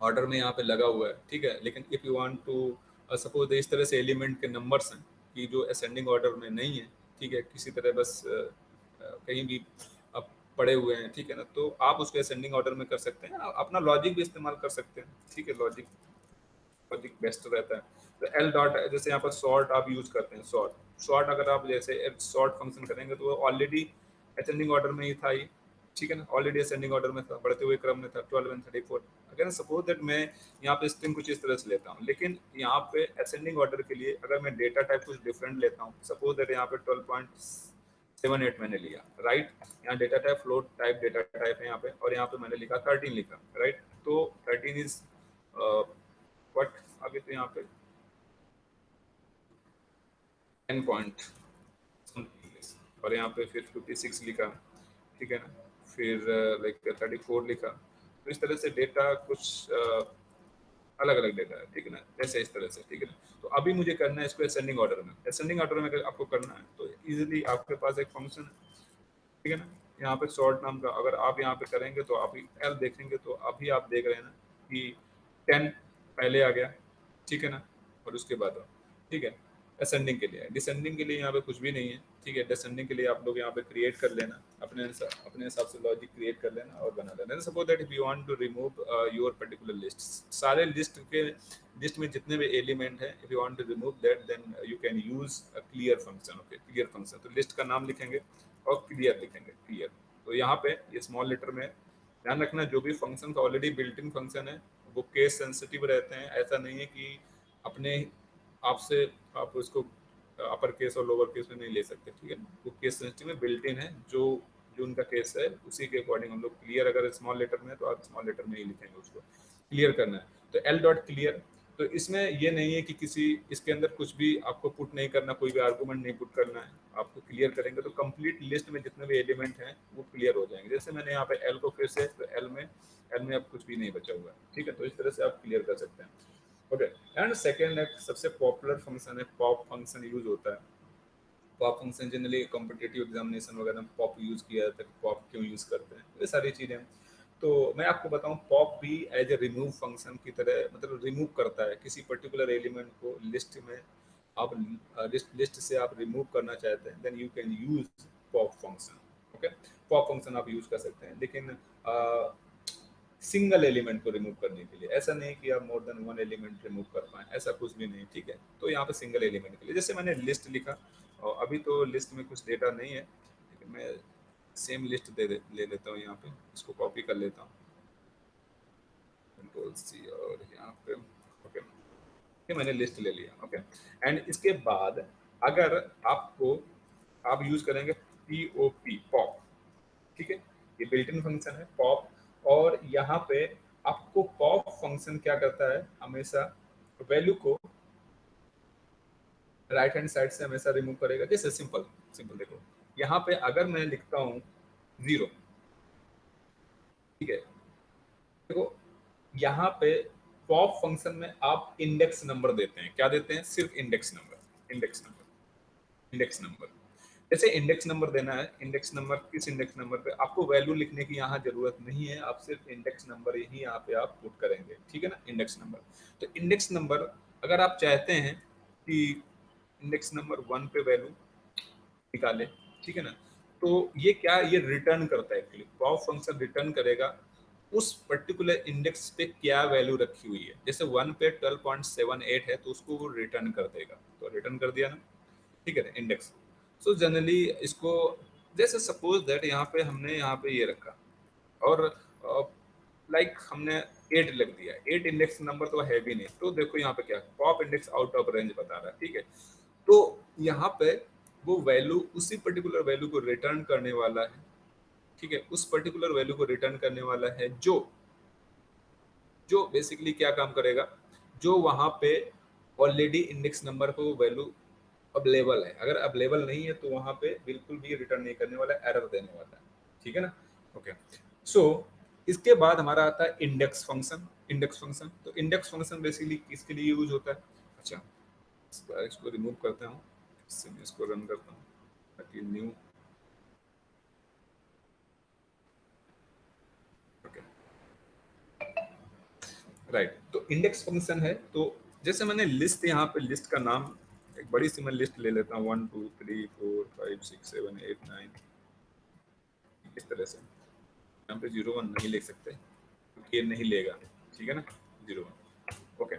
ऑर्डर में यहाँ पे लगा हुआ है, ठीक है, लेकिन if you want to suppose इस तरह से एलिमेंट के नंबर्स हैं कि जो असेंडिंग ऑर्डर में नहीं है, ठीक है, किसी तरह बस कहीं भी अब पड़े हुए हैं, ठीक है ना, तो आप उसको असेंडिंग ऑर्डर में कर सकते हैं, अपना लॉजिक भी इस्तेमाल कर सकते हैं, ठीक है, लॉजिक लॉजिक बेस्ट रहता है। तो एल डॉट, जैसे यहाँ पर सॉर्ट आप यूज करते हैं, सॉर्ट सॉर्ट अगर आप जैसे सॉर्ट फंक्शन करेंगे तो वो ऑलरेडी असेंडिंग ऑर्डर में ही था ही, ठीक है ना, ऑलरेडी असेंडिंग ऑर्डर में था, बढ़ते हुए क्रम में था 12 एंड 34। अगर सपोज दैट मैं यहाँ पे स्ट्रिंग कुछ इस तरह से लेता हूँ, लेकिन यहाँ पे असेंडिंग ऑर्डर के लिए अगर मैं डेटा टाइप कुछ डिफरेंट लेता हूँ, सपोज दैट यहाँ पे 12.78 मैंने लिया, राइट, यहाँ data type float type data type है यहाँ पे, और यहाँ पे मैंने लिखा 13 लिखा, राइट, तो 13 इज व्हाट, आगे तो यहाँ पे 10 पॉइंट, और यहाँ पे फिर 56 लिखा, ठीक है ना, फिर लाइक 34 लिखा, तो इस तरह से डेटा कुछ अलग अलग डेटा है, ठीक है ना, जैसे इस तरह से, ठीक है ना। तो अभी मुझे करना है इसको असेंडिंग ऑर्डर में, असेंडिंग ऑर्डर में अगर आपको करना है तो इजीली आपके पास एक फंक्शन है, ठीक है ना, यहाँ पे सॉर्ट नाम का, अगर आप यहाँ पे करेंगे तो आप एल देखेंगे तो अभी आप देख रहे हैं ना कि 10 पहले आ गया, ठीक है ना, और उसके बाद, ठीक है, असेंडिंग के लिए, डिसेंडिंग के लिए यहाँ पे कुछ भी नहीं है, ठीक है, डिसेंडिंग के लिए आप लोग यहाँ पे क्रिएट कर लेना, अपने हिसाब से लॉजिक क्रिएट कर लेना और बना लेना। Suppose that if you want to remove your particular list, सारे लिस्ट में जितने भी एलिमेंट है, if you want to remove that then you can use a clear function. Okay, clear function, तो लिस्ट का नाम लिखेंगे और क्लियर लिखेंगे, क्लियर। तो यहाँ पे ये स्मॉल लेटर में ध्यान रखना, जो भी function already built in function है वो केस सेंसिटिव रहते हैं, ऐसा नहीं है कि अपने आपसे आप उसको अपर केस और लोअर केस में नहीं ले सकते, ठीक है, वो केस सेंसिटिव में बिल्ट इन है, जो जो उनका केस है उसी के अकॉर्डिंग हम लोग क्लियर, अगर स्मॉल लेटर में है तो आप स्मॉल लेटर में ही लिखेंगे, उसको क्लियर करना है। तो एल डॉट क्लियर, तो इसमें ये नहीं है कि किसी इसके अंदर कुछ भी आपको पुट नहीं करना, कोई भी आर्गूमेंट नहीं पुट करना है, आपको क्लियर करेंगे तो कंप्लीट लिस्ट में जितने भी एलिमेंट हैं वो क्लियर हो जाएंगे। जैसे मैंने यहाँ पे एल को फिर से, तो एल में अब कुछ भी नहीं बचा हुआ है, ठीक है, तो इस तरह से आप क्लियर कर सकते हैं। ओके। एंड सेकेंड एक सबसे पॉपुलर फंक्शन है पॉप फंक्शन यूज होता है। Pop function generally competitive examination वगैरह में पॉप यूज किया जाता है, पॉप क्यों यूज करते हैं, ये सारी चीजें। तो मैं आपको बताऊं पॉप भी एज ए रिमूव फंक्शन की तरह मतलब रिमूव करता है किसी पर्टिकुलर एलिमेंट को लिस्ट में। आप लिस्ट से आप रिमूव करना चाहते हैं then you can use pop function. Okay, pop function आप यूज कर सकते हैं, लेकिन सिंगल एलिमेंट को रिमूव करने के लिए, ऐसा नहीं कि आप more than one element remove कर पाए, ऐसा कुछ भी नहीं, ठीक है। तो यहाँ पे सिंगल एलिमेंट के लिए जैसे मैंने लिस्ट लिखा, और अभी तो लिस्ट में कुछ डेटा नहीं है, लेकिन मैं सेम लिस्ट ले लेता हूँ यहाँ पे, इसको कॉपी कर लेता हूँ, कंट्रोल सी, और यहाँ पे ओके, ये मैंने लिस्ट ले लिया। ओके, एंड इसके बाद अगर आपको आप यूज करेंगे पीओपी पॉप, ठीक है, ये बिल्ट इन फंक्शन है पॉप। और यहाँ पे आपको पॉप फंक्शन क्या करता है, हमेशा वैल्यू को राइट हैंड साइड से हमेशा रिमूव करेगा। जैसे सिंपल सिंपल देखो, यहाँ पे अगर मैं लिखता हूँ 0, ठीक है, देखो यहाँ पे पॉप फंक्शन में आप इंडेक्स नंबर देते हैं, क्या देते हैं, सिर्फ index number, index number, index number. जैसे इंडेक्स नंबर देना है, इंडेक्स नंबर किस इंडेक्स नंबर पे, आपको वैल्यू लिखने की यहाँ जरूरत नहीं है, आप सिर्फ इंडेक्स नंबर ही यहाँ पे आप पुट करेंगे, ठीक है ना, इंडेक्स नंबर। तो इंडेक्स नंबर अगर आप चाहते हैं कि इंडेक्स नंबर 1 पे वैल्यू निकाले, ठीक है ना, तो ये क्या, ये रिटर्न करता है एक्चुअली, पॉप फंक्शन रिटर्न करेगा उस पर्टिकुलर इंडेक्स पे क्या वैल्यू रखी हुई है। जैसे 1 पे 12.78 है तो उसको वो रिटर्न कर देगा, तो रिटर्न कर दिया ना, ठीक है, इंडेक्स। सो जनरली इसको, जैसे सपोज दैट यहाँ पे हमने यहाँ पे ये रखा, और लाइक हमने 8 लिख दिया, 8 इंडेक्स नंबर तो है भी नहीं, तो देखो यहाँ पे क्या pop index out of range बता रहा है, ठीक है। तो यहाँ पे वो वैल्यू उसी पर्टिकुलर वैल्यू को रिटर्न करने वाला है, ठीक है, उस पर्टिकुलर वैल्यू को रिटर्न करने वाला है जो जो बेसिकली क्या काम करेगा, जो वहां पे ऑलरेडी इंडेक्स नंबर को वैल्यू अवेलेबल है, अगर अवेलेबल नहीं है तो वहां पे बिल्कुल भी रिटर्न नहीं करने वाला, एरर देने वाला है, ठीक है ना। ओके, सो इसके बाद हमारा आता है इंडेक्स फंक्शन। इंडेक्स फंक्शन, तो इंडेक्स फंक्शन बेसिकली किसके लिए यूज होता है, अच्छा इसको रिमूव करता हूँ, इससे मैं इसको रन करता हूँ ताकि न्यू, ओके, राइट। तो इंडेक्स फंक्शन है, तो जैसे मैंने लिस्ट, यहाँ पे लिस्ट का नाम एक बड़ी सी मैं लिस्ट ले लेता हूँ, 1 2 3 4 5 6 7 8 9, इस तरह से। यहाँ पे 0 1 नहीं लिख सकते क्योंकि ये नहीं लेगा, ठीक है ना, 0 1। Okay,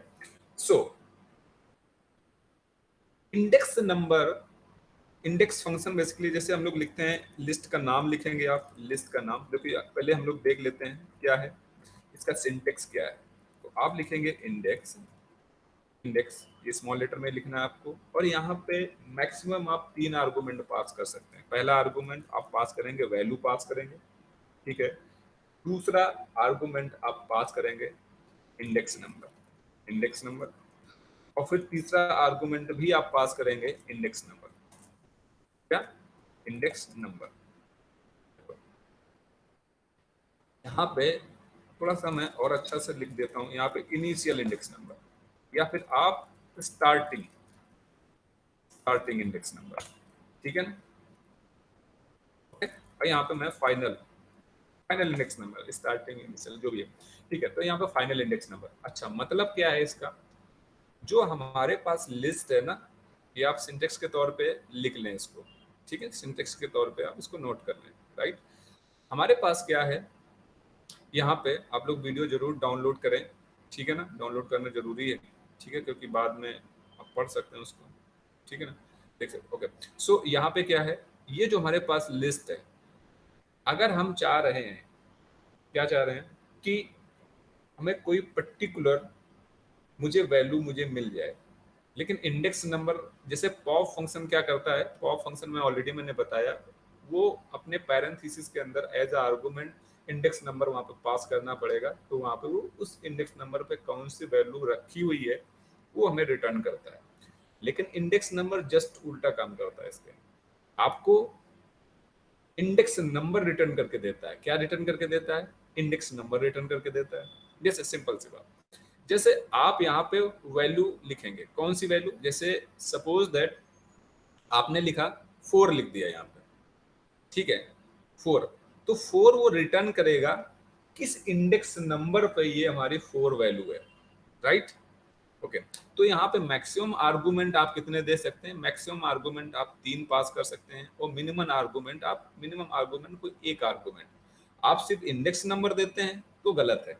so index number, index function basically जैसे हम लोग लिखते हैं, लिस्ट का नाम लिखेंगे आप, लिस्ट का नाम देखिए, पहले हम लोग देख लेते हैं क्या है इसका सिंटेक्स क्या है। तो आप लिखेंगे इंडेक्स, इंडेक्स ये स्मॉल लेटर में लिखना है आपको, और यहाँ पे मैक्सिमम आप 3 आर्गुमेंट पास कर सकते हैं। पहला आर्गुमेंट आप पास करेंगे, वैल्यू पास करेंगे, ठीक है। दूसरा आर्गुमेंट आप पास करेंगे इंडेक्स नंबर, इंडेक्स नंबर, और फिर तीसरा आर्गुमेंट भी आप पास करेंगे इंडेक्स नंबर, क्या, इंडेक्स नंबर। यहाँ पे थोड़ा सा मैं और अच्छा से लिख देता हूँ, यहाँ पे इनिशियल इंडेक्स नंबर, या फिर आप स्टार्टिंग, स्टार्टिंग इंडेक्स नंबर, ठीक है ना। ओके, और यहाँ पे मैं final, final index number, starting initial जो भी है, ठीक है। तो यहाँ पे फाइनल इंडेक्स नंबर, अच्छा मतलब क्या है इसका, जो हमारे पास लिस्ट है ना, ये आप सिंटेक्स के तौर पे लिख लें इसको, ठीक है, सिंटेक्स के तौर पे आप इसको नोट कर लें, राइट। हमारे पास क्या है, यहाँ पे आप लोग वीडियो जरूर डाउनलोड करें, ठीक है ना, डाउनलोड करना जरूरी है, ठीक है, क्योंकि बाद में आप पढ़ सकते हैं उसको, ठीक है ना, देख सकते। ओके, सो यहाँ पे क्या है, ये जो हमारे पास लिस्ट है, अगर हम चाह रहे हैं, क्या चाह रहे हैं कि हमें कोई पर्टिकुलर मुझे वैल्यू मुझे मिल जाए, लेकिन इंडेक्स नंबर, जैसे पॉप फंक्शन क्या करता है, पॉप फंक्शन में ऑलरेडी मैंने बताया, वो अपने पैरेंथेसिस के अंदर as a argument index number वहां पे पास करना पड़ेगा, तो वहां पे वो उस इंडेक्स नंबर पे कौन सी वैल्यू रखी हुई है वो हमें रिटर्न करता है। लेकिन इंडेक्स नंबर जस्ट उल्टा काम करता है इसके, आपको इंडेक्स नंबर रिटर्न करके देता है, क्या रिटर्न करके देता है, इंडेक्स नंबर रिटर्न करके देता है। जैसे सिंपल सी बात, जैसे आप यहाँ पे वैल्यू लिखेंगे, कौन सी वैल्यू, जैसे सपोज दैट आपने लिखा 4 लिख दिया यहाँ पे, ठीक है 4, तो 4 वो रिटर्न करेगा किस इंडेक्स नंबर पे ये हमारी 4 वैल्यू है, राइट। ओके, तो यहाँ पे मैक्सिमम आर्गुमेंट आप कितने दे सकते हैं, मैक्सिमम आर्गुमेंट आप 3 पास कर सकते हैं, और मिनिमम आर्गुमेंट कोई एक आर्गुमेंट। आप सिर्फ इंडेक्स नंबर देते हैं तो गलत है,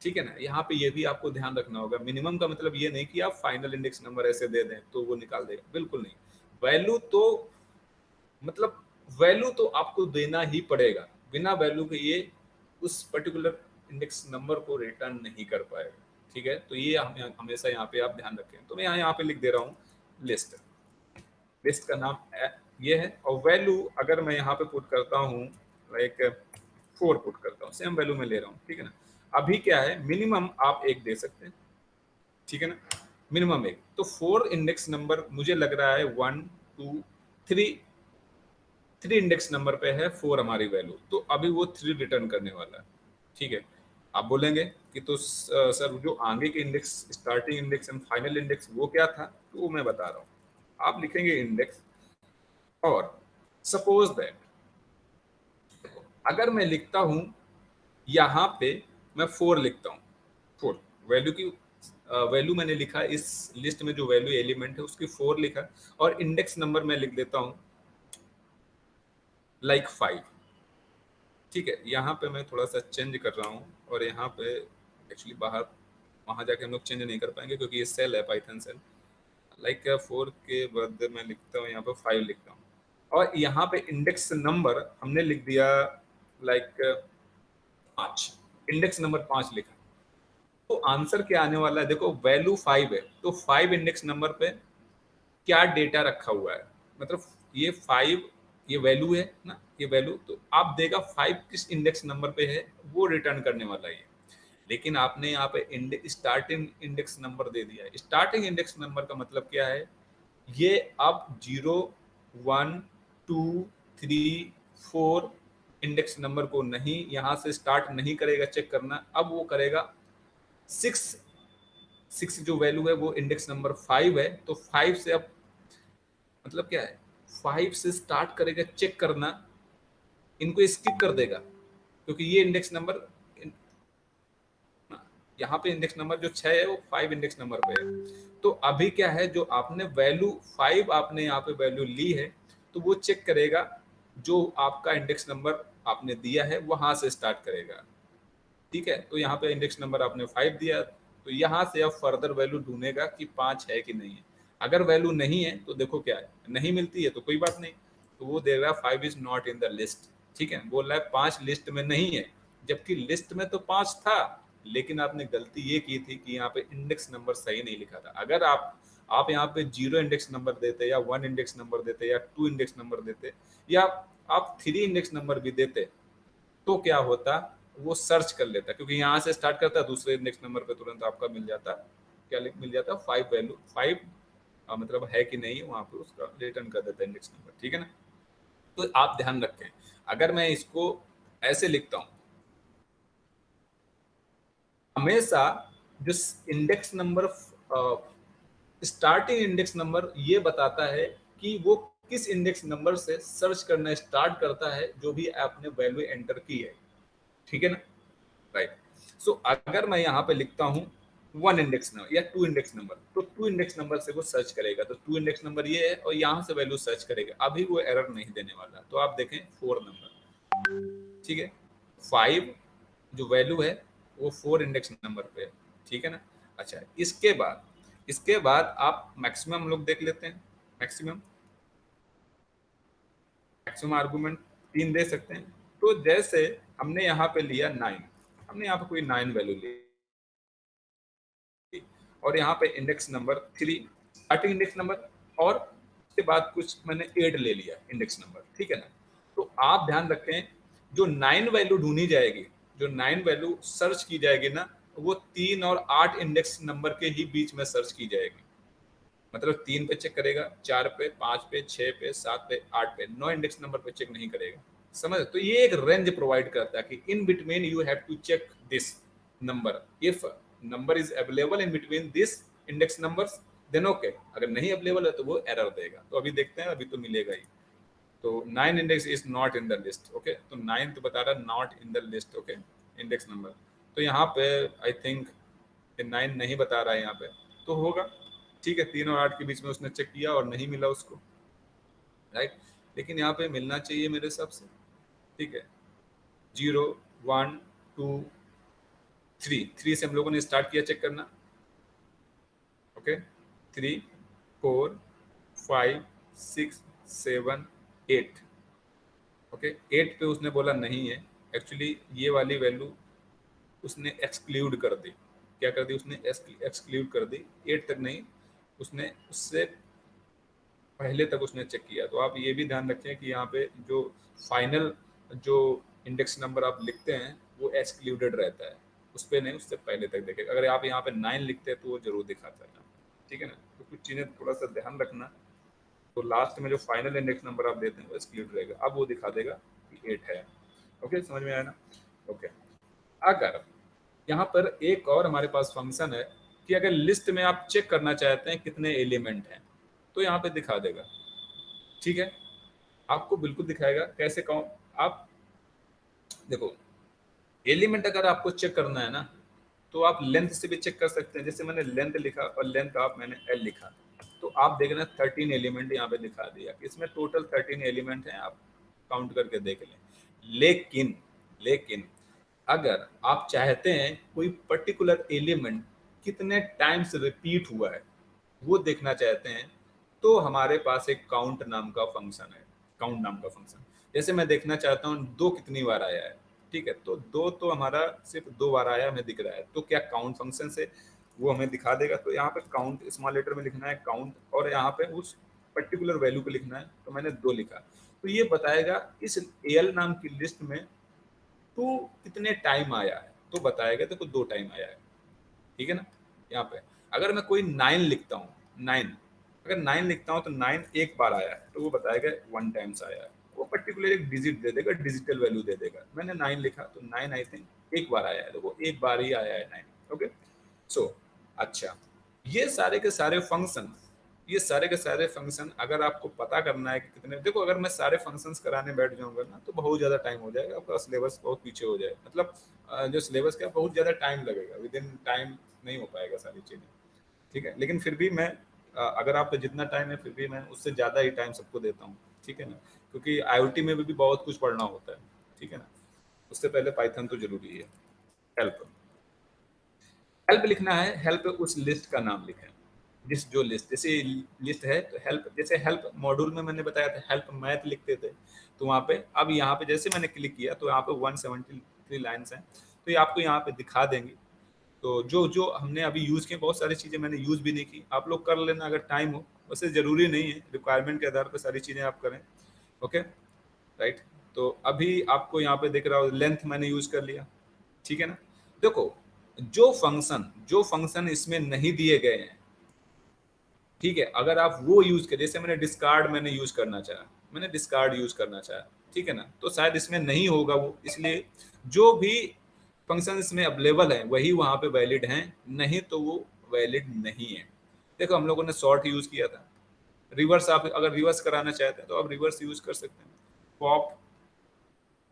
ठीक है ना। यहाँ पे ये भी आपको ध्यान रखना होगा, मिनिमम का मतलब ये नहीं कि आप फाइनल इंडेक्स नंबर ऐसे दे दें तो वो निकाल देगा, बिल्कुल नहीं। वैल्यू तो मतलब वैल्यू तो आपको देना ही पड़ेगा, बिना वैल्यू के ये उस पर्टिकुलर इंडेक्स नंबर को रिटर्न नहीं कर पाएगा, ठीक है। तो ये हम हमेशा यहाँ पे आप ध्यान रखें। तो मैं यहाँ पे लिख दे रहा हूँ लिस्ट, लिस्ट का नाम ये है, और वैल्यू अगर मैं यहाँ पे पुट करता हूँ लाइक 4 पुट करता हूँ, सेम वैल्यू में ले रहा हूँ, ठीक है ना। अभी क्या है, मिनिमम आप एक दे सकते हैं, ठीक है ना, मिनिमम एक। तो 4 इंडेक्स नंबर मुझे लग रहा है 1 2 3, 3 इंडेक्स नंबर पे है 4 हमारी वैल्यू, तो अभी वो 3 रिटर्न करने वाला है, ठीक है। आप बोलेंगे कि तो सर जो आगे के index, starting index and final index वो क्या था, तो वो मैं बता रहा हूँ। आप लिखेंगे इंडेक्स, और सपोज दैट अगर मैं लिखता हूं यहाँ पे, मैं 4 लिखता हूँ, 4 वैल्यू की वैल्यू मैंने लिखा, इस लिस्ट में जो वैल्यू एलिमेंट है उसकी 4 लिखा, और इंडेक्स नंबर मैं लिख देता हूँ लाइक 5, ठीक है। यहाँ पे मैं थोड़ा सा चेंज कर रहा हूँ, और यहाँ पे एक्चुअली बाहर वहाँ जाके हम लोग चेंज नहीं कर पाएंगे क्योंकि ये सेल है, पाइथन सेल। लाइक 4 के बदले मैं लिखता हूँ यहाँ पे 5 लिखता हूँ, और यहाँ पे इंडेक्स नंबर हमने लिख दिया लाइक 5, इंडेक्स नंबर 5 लिखा। तो आंसर क्या आने वाला है, देखो वैल्यू 5 है, तो 5 इंडेक्स नंबर पे क्या डेटा रखा हुआ है, मतलब ये 5 ये वैल्यू है ना, ये वैल्यू, तो आप देगा 5 किस इंडेक्स नंबर पे है वो रिटर्न करने वाला है। लेकिन आपने यहाँ पे स्टार्टिंग इंडेक्स नंबर दे दिया है। स्टार्टिंग इंडेक्स नंबर का मतलब क्या है, ये अब 0 1 2 3 4 इंडेक्स नंबर को नहीं, यहाँ से स्टार्ट नहीं करेगा चेक करना, अब वो करेगा 6, 6 जो वैल्यू है वो इंडेक्स नंबर 5 है, तो 5 से अब मतलब क्या है, 5 से स्टार्ट करेगा चेक करना, इनको स्किप कर देगा क्योंकि ये इंडेक्स नंबर, यहाँ पे इंडेक्स नंबर जो 6 है वो 5 इंडेक्स नंबर पे है। तो अभी क्या है, जो आपने वैल्यू 5 आपने यहाँ पे वैल्यू ली है, तो वो चेक करेगा जो आपका इंडेक्स नंबर आपने दिया है वहां से स्टार्ट करेगा, ठीक है। तो यहाँ पे इंडेक्स नंबर आपने 5 दिया, तो यहाँ से अब फर्दर वैल्यू ढूंढेगा कि 5 है कि नहीं है। अगर वैल्यू नहीं है तो देखो क्या है, नहीं मिलती है तो कोई बात नहीं, तो वो दे रहा है 5 is not in the list, ठीक है, बोल रहा है 5 लिस्ट में नहीं है, जबकि लिस्ट में तो 5 था, लेकिन आपने गलती ये की थी कि यहाँ पे इंडेक्स नंबर सही नहीं लिखा था। अगर आप यहाँ पे 0 इंडेक्स नंबर देते, या 1 इंडेक्स नंबर देते, या 2 इंडेक्स नंबर देते, या आप 3 इंडेक्स नंबर भी देते, तो क्या होता, वो सर्च कर लेता, क्योंकि यहाँ से स्टार्ट करता, दूसरे इंडेक्स नंबर पे तुरंत आपका मिल जाता, क्या मिल जाता, 5 वैल्यू 5 मतलब है कि नहीं वहां पे उसका रिटर्न कर देता इंडेक्स नंबर, ठीक है ना। तो आप ध्यान रखें, अगर मैं इसको ऐसे लिखता हूँ, हमेशा जो index number, starting index number ये बताता है कि वो किस इंडेक्स नंबर से सर्च करना स्टार्ट करता है जो भी आपने वैल्यू एंटर की है, ठीक है ना, राइट। सो अगर मैं यहाँ पे लिखता हूँ 1 इंडेक्स नंबर या 2 इंडेक्स नंबर, तो 2 इंडेक्स नंबर से वो सर्च करेगा, तो 2 इंडेक्स नंबर ये है, और यहाँ से वैल्यू सर्च करेगा, अभी वो एरर नहीं देने वाला। तो आप देखें 4 नंबर, ठीक है, 5 जो वैल्यू है वो 4 इंडेक्स नंबर पे है, ठीक है ना। अच्छा, इसके बाद आप मैक्सिमम लोग देख लेते हैं, मैक्सिमम मैक्सिमम आर्गुमेंट 3 दे सकते हैं। तो जैसे हमने यहाँ पे लिया 9, हमने यहाँ पे कोई 9 वैल्यू ली, और यहाँ पे index number 3 starting index number, और उसके बाद कुछ मैंने 8 ले लिया इंडेक्स नंबर, ठीक है ना। तो आप ध्यान रखें, जो 9 वैल्यू ढूंढी जाएगी, जो 9 वैल्यू सर्च की जाएगी ना, वो 3 और 8 इंडेक्स नंबर के ही बीच में सर्च की जाएगी। मतलब 3 पे चेक करेगा, 4 पे, 5 पे, 6 पे, 7 पे, 8 पे, 9 इंडेक्स नंबर पे चेक नहीं करेगा, समझ। तो ये एक रेंज प्रोवाइड करता है कि in between you have to check this number, if number is available in between this index numbers then okay, अगर नहीं अवेलेबल है तो वो एरर देगा। तो अभी देखते हैं, अभी तो मिलेगा ही। तो 9 index is not in the list, okay, तो 9 तो बता रहा not in the list, okay, index number. तो यहाँ पे आई थिंक 9 नहीं बता रहा है यहाँ पे, तो होगा ठीक है, 3 और 8 के बीच में उसने चेक किया और नहीं मिला उसको, राइट। लेकिन यहाँ पे मिलना चाहिए मेरे हिसाब से, ठीक है। 0 1 2 3 से हम लोगों ने स्टार्ट किया चेक करना, ओके। 3 4 5 6 7 8, ओके। 8 पे उसने बोला नहीं है, एक्चुअली ये वाली वैल्यू उसने एक्सक्लूड कर दी। क्या कर दी उसने? एक्सक्लूड कर दी। 8 तक नहीं, उसने उससे पहले तक उसने चेक किया। तो आप ये भी ध्यान रखें कि यहाँ पे जो फाइनल जो इंडेक्स नंबर आप लिखते हैं वो एक्सक्लूडेड रहता है, उस पर नहीं, उससे पहले तक देखेगा। अगर आप यहाँ पे 9 लिखते हैं तो वो जरूर दिखाता है, ठीक है ना। तो कुछ चीज़ें थोड़ा सा ध्यान रखना। तो लास्ट में जो फाइनल इंडेक्स नंबर आप देते हैं वो एक्सक्लूड रहेगा, अब वो दिखा देगा कि 8 है। ओके, समझ में आया ना? ओके। अगर यहाँ पर एक और हमारे पास फंक्शन है कि अगर लिस्ट में आप चेक करना चाहते हैं कितने एलिमेंट हैं, तो यहाँ पे दिखा देगा, ठीक है। आपको बिल्कुल दिखाएगा कैसे काउंट। आप देखो, एलिमेंट अगर आपको चेक करना है ना, तो आप लेंथ से भी चेक कर सकते हैं। जैसे मैंने लेंथ लिखा और लेंथ आप मैंने एल लिखा, तो आप देखना 13 एलिमेंट यहाँ पे दिखा दिया, इसमें टोटल 13 एलिमेंट हैं, आप काउंट करके देख लें। लेकिन लेकिन अगर आप चाहते हैं कोई पर्टिकुलर एलिमेंट कितने टाइम्स रिपीट हुआ है वो देखना चाहते हैं, तो हमारे पास एक काउंट नाम का फंक्शन है। काउंट नाम का फंक्शन, जैसे मैं देखना चाहता हूँ 2 कितनी बार आया है, ठीक है, तो 2 तो हमारा सिर्फ 2 बार आया हमें दिख रहा है, तो क्या काउंट फंक्शन से वो हमें दिखा देगा। तो यहाँ पे काउंट स्मॉल लेटर में लिखना है काउंट, और यहाँ पे उस पर्टिकुलर वैल्यू को लिखना है, तो मैंने 2 लिखा। तो ये बताएगा इस एल नाम की लिस्ट में टू कितने टाइम आया है, तो बताएगा देखो 2 टाइम आया है, ठीक है ना। यहाँ पे अगर मैं कोई 9 लिखता हूँ, 9, अगर 9 लिखता हूँ तो 9 एक बार आया है, तो वो बताएगा 1 टाइम्स आया है। वो पर्टिकुलर एक डिजिट दे देगा, डिजिटल वैल्यू दे देगा। मैंने 9 लिखा तो 9 आई थिंक एक बार आया है, तो वो एक बार ही आया है 9, ओके। सो अच्छा, ये सारे के सारे फंक्शन, ये सारे के सारे फंक्शन अगर आपको पता करना है कि कितने, देखो अगर मैं सारे फंक्शंस कराने बैठ जाऊंगा ना तो बहुत ज़्यादा टाइम हो जाएगा, आपका सिलेबस बहुत पीछे हो जाएगा। मतलब जो सिलेबस का बहुत ज़्यादा टाइम लगेगा, विद इन टाइम नहीं हो पाएगा सारी चीज़ें, ठीक है। लेकिन फिर भी मैं अगर आप पे जितना टाइम है, फिर भी मैं उससे ज़्यादा ही टाइम सबको देता हूँ, ठीक है ना, क्योंकि IoT में भी बहुत कुछ पढ़ना होता है, ठीक है ना। उससे पहले पाइथन तो जरूरी है। हेल्प, हेल्प लिखना है, हेल्प उस लिस्ट का नाम लिखें, जिस जो लिस्ट, जैसे लिस्ट है तो हेल्प, जैसे हेल्प मॉड्यूल में मैंने बताया था हेल्प मैथ लिखते थे, तो वहाँ पे अब यहाँ पे जैसे मैंने क्लिक किया तो यहाँ पे 173 लाइन्स हैं, तो ये आपको यहाँ पे दिखा देंगे। तो जो जो हमने अभी यूज़ किए, बहुत सारी चीज़ें मैंने यूज़ भी नहीं की, आप लोग कर लेना अगर टाइम हो, वैसे ज़रूरी नहीं है, रिक्वायरमेंट के आधार पर सारी चीज़ें आप करें, ओके, राइट। तो अभी आपको यहाँ पे दिख रहा हो लेंथ मैंने यूज़ कर लिया, ठीक है ना। देखो, जो फंक्शन इसमें नहीं दिए गए हैं, ठीक है, अगर आप वो यूज करें, जैसे मैंने डिस्कार्ड मैंने यूज करना चाहा, मैंने डिस्कार्ड यूज करना चाहा, ठीक है ना, तो शायद इसमें नहीं होगा वो, इसलिए जो भी फंक्शन इसमें अवेलेबल है वही वहाँ पे वैलिड हैं, नहीं तो वो वैलिड नहीं है। देखो हम लोगों ने सॉर्ट यूज किया था, रिवर्स आप अगर रिवर्स कराना चाहते हैं तो आप रिवर्स यूज कर सकते हैं, पॉप,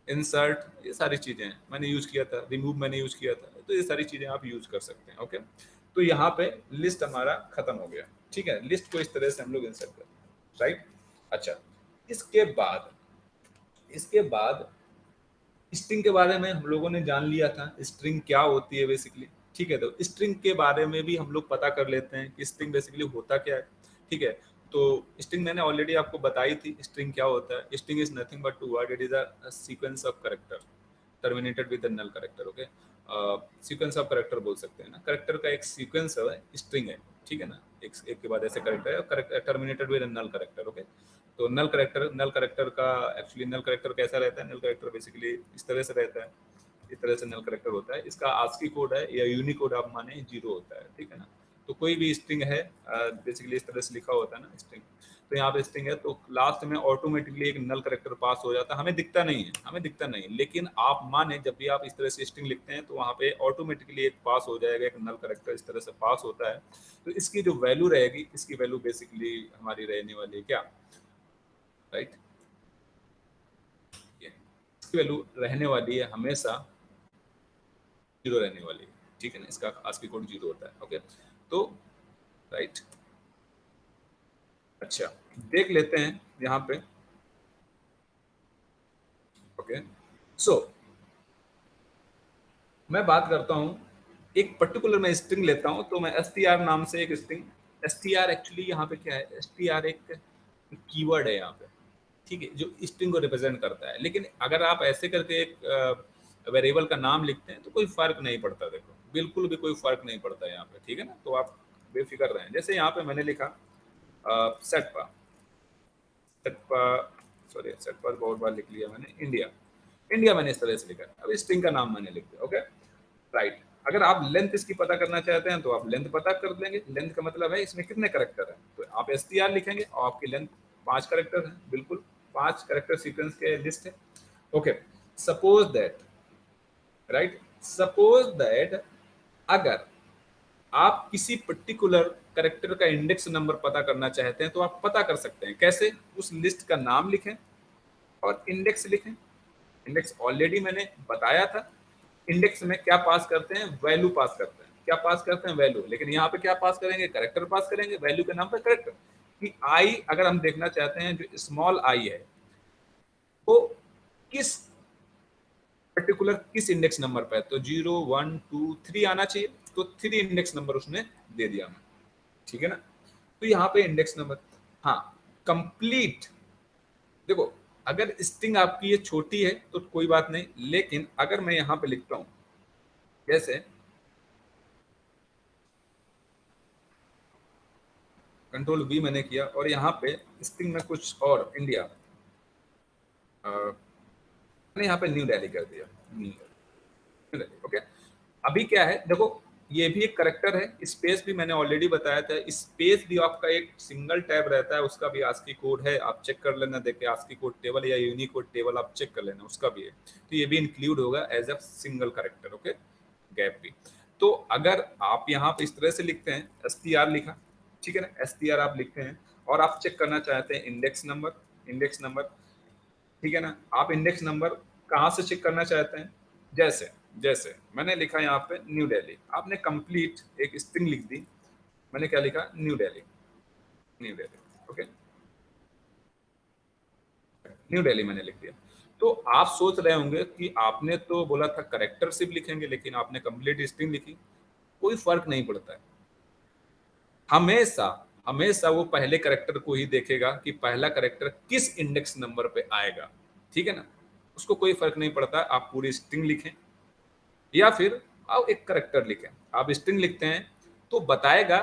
इंसर्ट, ये सारी चीज़ें मैंने यूज़ किया था, रिमूव मैंने यूज़ किया था, तो ये सारी चीज़ें आप यूज़ कर सकते हैं, ओके। तो यहाँ पे लिस्ट हमारा खत्म हो गया, ठीक है। लिस्ट को इस तरह से हम लोग इंसर्ट करते हैं, राइट। अच्छा, इसके बाद इसके बाद स्ट्रिंग के बारे में हम लोगों ने जान लिया था, स्ट्रिंग क्या होती है बेसिकली, ठीक है। तो स्ट्रिंग के बारे में भी हम लोग पता कर लेते हैं कि स्ट्रिंग बेसिकली होता क्या है, ठीक है। तो स्ट्रिंग मैंने ऑलरेडी आपको बताई थी, स्ट्रिंग क्या होता है। String is nothing but two word, it is a sequence of character terminated with null character, okay. Sequence of character बोल सकते हैं ना, कैरेक्टर का एक सीक्वेंस है, स्ट्रिंग है, ठीक है ना। एक के बाद ऐसे कैरेक्टर है, terminated with null character, okay. तो नल कैरेक्टर का एक्चुअली नल कैरेक्टर कैसा रहता है, नल कैरेक्टर बेसिकली इस तरह से रहता है, इस तरह से नल कैरेक्टर होता है। इसका आस्की कोड है या यूनिकोड आप माने 0 होता है, ठीक है ना। तो कोई भी स्ट्रिंग है बेसिकली इस तरह से लिखा होता है ना स्ट्रिंग, तो यहाँ पे स्ट्रिंग है तो लास्ट में ऑटोमेटिकली एक नल करेक्टर पास हो जाता है, हमें दिखता नहीं है, हमें दिखता नहीं, लेकिन आप माने जब भी आप इस तरह से स्ट्रिंग लिखते हैं तो वहाँ पे ऑटोमेटिकली एक पास हो जाएगा, एक नल करेक्टर इस तरह से पास होता है। तो इसकी जो वैल्यू रहेगी, इसकी वैल्यू बेसिकली हमारी रहने वाली है क्या, राइट, इसकी वैल्यू रहने वाली है हमेशा 0 रहने वाली है, ठीक है ना, इसका आस्की कोड 0 होता है। ओके, तो राइट, अच्छा देख लेते हैं यहाँ पे। ओके, सो मैं बात करता हूँ, एक पर्टिकुलर मैं स्ट्रिंग लेता हूँ, तो मैं str नाम से एक स्ट्रिंग, str एक्चुअली यहाँ पे क्या है, str एक कीवर्ड है यहाँ पे, ठीक है, जो स्ट्रिंग को रिप्रेजेंट करता है। लेकिन अगर आप ऐसे करके एक वेरिएबल का नाम लिखते हैं तो कोई फर्क नहीं पड़ता, देखो बिल्कुल भी कोई फर्क नहीं पड़ता यहाँ पे, ठीक है ना, तो आप बेफिक्र रहें। जैसे यहाँ पे मैंने लिखा सेटपा, सेटपा, सॉरी सेटपा बहुत बार लिख लिया मैंने, इंडिया, इंडिया मैंने इस तरह से लिखा, अब स्ट्रिंग का नाम मैंने लिख दिया। ओके, राइट, अगर आप लेंथ इसकी पता करना चाहते हैं तो आप लेंथ पता कर देंगे, लेंथ का मतलब है इसमें कितने करेक्टर हैं, तो आप str लिखेंगे और आपकी लेंथ 5 करेक्टर है, बिल्कुल 5 करेक्टर सीक्वेंस के लिस्ट है। Okay, suppose that, right, suppose that अगर आप किसी पर्टिकुलर करेक्टर का इंडेक्स नंबर पता करना चाहते हैं तो आप पता कर सकते हैं, कैसे, उस लिस्ट का नाम लिखें और इंडेक्स लिखें। इंडेक्स ऑलरेडी मैंने बताया था, इंडेक्स में क्या पास करते हैं, वैल्यू पास करते हैं, क्या पास करते हैं, वैल्यू, लेकिन यहाँ पे क्या पास करेंगे, करेक्टर पास करेंगे, वैल्यू के नाम पे करेक्टर। कि आई अगर हम देखना चाहते हैं, जो स्मॉल आई है वो किस पर्टिकुलर किस इंडेक्स नंबर पे है, तो 0 1 2 3 आना चाहिए, तो 3 इंडेक्स नंबर उसने दे दिया हमें, ठीक है ना। तो यहाँ पे इंडेक्स नंबर, हाँ, कंप्लीट, देखो अगर स्ट्रिंग आपकी ये छोटी है तो कोई बात नहीं, लेकिन अगर मैं यहाँ पे लिखता हूँ जैसे कंट्रोल वी मैंने किया और यहाँ पे स्ट्रिंग में कुछ और इंडिया, मैंने यहाँ पे न्यू दिल्ली कर दिया, न्यू दिल्ली। ओके, अभी क्या है देखो, ये भी एक करेक्टर है, स्पेस भी मैंने ऑलरेडी बताया था, स्पेस भी आपका एक सिंगल टैब रहता है, उसका भी आस्की कोड है, आप चेक कर लेना, देखे आस्की कोड टेबल या यूनिकोड टेबल आप चेक कर लेना, उसका भी है, तो ये भी इंक्लूड होगा as a single character. Okay, gap भी, तो अगर आप यहाँ पे इस तरह से लिखते हैं, str लिखा, ठीक है ना, str आप लिखते हैं और आप चेक करना चाहते हैं इंडेक्स नंबर, इंडेक्स नंबर, ठीक है ना, आप इंडेक्स नंबर कहाँ से चेक करना चाहते हैं, जैसे जैसे मैंने लिखा यहाँ पे न्यू दिल्ली, आपने कंप्लीट एक स्ट्रिंग लिख दी, मैंने क्या लिखा, new Delhi, new Delhi. Okay, new Delhi मैंने लिख दिया। तो आप सोच रहे होंगे कि आपने तो बोला था करेक्टर सिर्फ लिखेंगे, लेकिन आपने कंप्लीट स्ट्रिंग लिखी, कोई फर्क नहीं पड़ता है, हमेशा हमेशा वो पहले करेक्टर को ही देखेगा कि पहला करेक्टर किस इंडेक्स नंबर पे आएगा, ठीक है ना, उसको कोई फर्क नहीं पड़ता आप पूरी स्ट्रिंग लिखें या फिर आप एक करेक्टर लिखें। आप स्ट्रिंग लिखते हैं तो बताएगा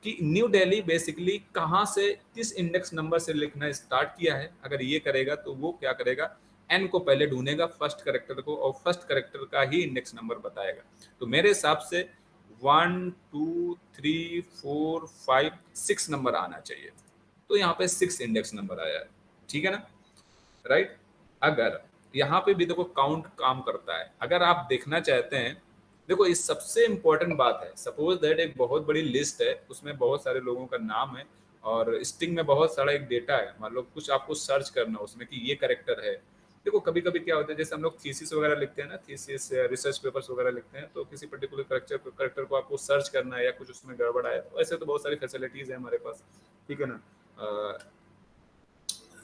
कि न्यू दिल्ली बेसिकली कहाँ से किस इंडेक्स नंबर से लिखना स्टार्ट किया है, अगर ये करेगा तो वो क्या करेगा, एन को पहले ढूंढेगा फर्स्ट करेक्टर को और फर्स्ट करेक्टर का ही इंडेक्स नंबर बताएगा। तो मेरे हिसाब से 1 2 3 4 5 6 नंबर आना चाहिए, तो यहाँ पे 6 इंडेक्स नंबर आया है, ठीक है ना, राइट। अगर यहाँ पे भी देखो काउंट काम करता है, अगर आप देखना चाहते हैं, देखो इस सबसे इंपॉर्टेंट बात है, सपोज दैट एक बहुत बड़ी लिस्ट है, उसमें बहुत सारे लोगों का नाम है और स्ट्रिंग में बहुत सारा एक डेटा है, मतलब कुछ आपको सर्च करना उसमें कि ये करेक्टर है। देखो कभी कभी क्या होता है, जैसे हम लोग थीसिस वगैरह लिखते हैं ना, थीसिस रिसर्च पेपर्स वगैरह लिखते हैं, तो किसी पर्टिकुलर करेक्टर को आपको सर्च करना है या कुछ उसमें गड़बड़ आया, तो ऐसे तो बहुत सारी फैसिलिटीज है हमारे पास, ठीक है ना।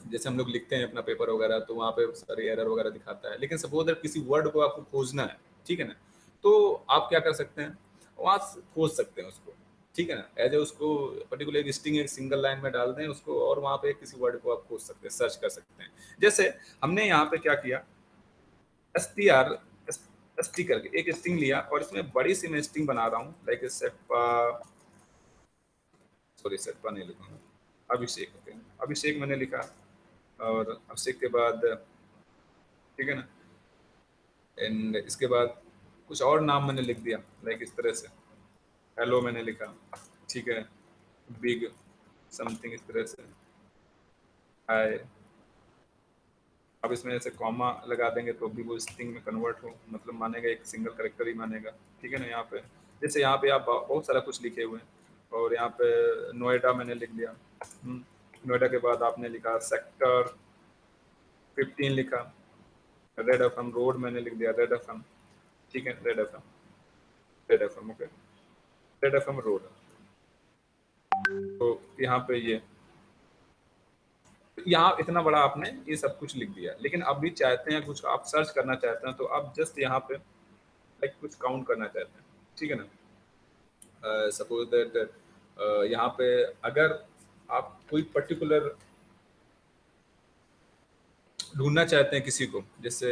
जैसे हम लोग लिखते हैं अपना पेपर वगैरह तो वहाँ पे सारी एरर वगैरह दिखाता है, लेकिन सपोज अगर किसी वर्ड को आपको खोजना है, ठीक है ना, तो आप क्या कर सकते हैं, वहाँ खोज सकते हैं उसको, ठीक है ना, एज ए उसको पर्टिकुलर स्ट्रिंग एक सिंगल लाइन में डाल दें उसको और वहाँ पे किसी वर्ड को आप खोज सकते हैं, सर्च कर सकते हैं। जैसे हमने यहाँ पे क्या किया, S T R S T करके एक स्ट्रिंग लिया और इसमें बड़ी सी मैं स्ट्रिंग बना रहा हूँ, लाइक सेटपा, सॉरी सेटपा नहीं लिखूंगा, अभिषेक, ओके, अभिषेक मैंने लिखा और अभिषेक के बाद, ठीक है ना, एंड इसके बाद कुछ और नाम मैंने लिख दिया, लाइक इस तरह से हेलो मैंने लिखा, ठीक है, बिग समथिंग इस तरह से, हाय। अब इसमें जैसे कॉमा लगा देंगे तो भी वो स्ट्रिंग में कन्वर्ट हो, मतलब मानेगा एक सिंगल करेक्टर ही मानेगा, ठीक है ना। यहाँ पे जैसे यहाँ पे आप बहुत सारा कुछ लिखे हुए हैं, और यहाँ पे नोएडा मैंने लिख दिया। नोएडा के बाद आपने लिखा सेक्टर 15 लिखा, रेड एफ एम रोड मैंने लिख दिया रेड एफ एम, ठीक है, Red F M, Red F M, okay, Red F M road. तो यहाँ पे ये, यहाँ इतना बड़ा आपने ये सब कुछ लिख दिया, लेकिन अब भी चाहते हैं कुछ आप सर्च करना चाहते हैं, तो आप जस्ट यहाँ पे लाइक कुछ काउंट करना चाहते हैं, ठीक है ना। सपोज दैट यहाँ पे अगर आप कोई पर्टिकुलर ढूंढना चाहते हैं किसी को, जैसे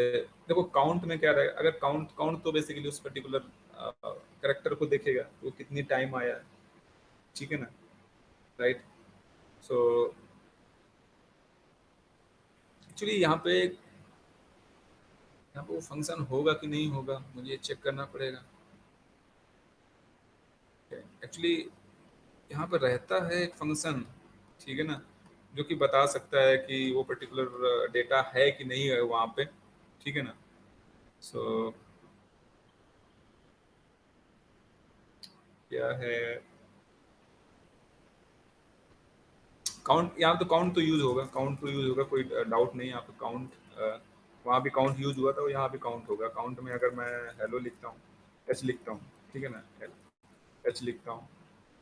देखो काउंट में क्या रहेगा, अगर काउंट काउंट तो बेसिकली उस पर्टिकुलर करेक्टर को देखेगा वो कितनी टाइम आया है, ठीक है ना, राइट। सो एक्चुअली यहाँ पे वो फंक्शन होगा कि नहीं होगा मुझे चेक करना पड़ेगा। एक्चुअली यहाँ पर रहता है एक फंक्शन, ठीक है ना, जो कि बता सकता है कि वो पर्टिकुलर डेटा है कि नहीं है वहाँ पे, ठीक है ना। सो क्या है, काउंट, यहाँ तो काउंट तो यूज होगा, काउंट तो यूज होगा, कोई डाउट नहीं है यहाँ पे काउंट। वहाँ भी काउंट यूज हुआ था, यहाँ भी काउंट होगा। काउंट में अगर मैं हेलो लिखता हूँ, एच लिखता हूँ, ठीक है ना, एच लिखता हूँ,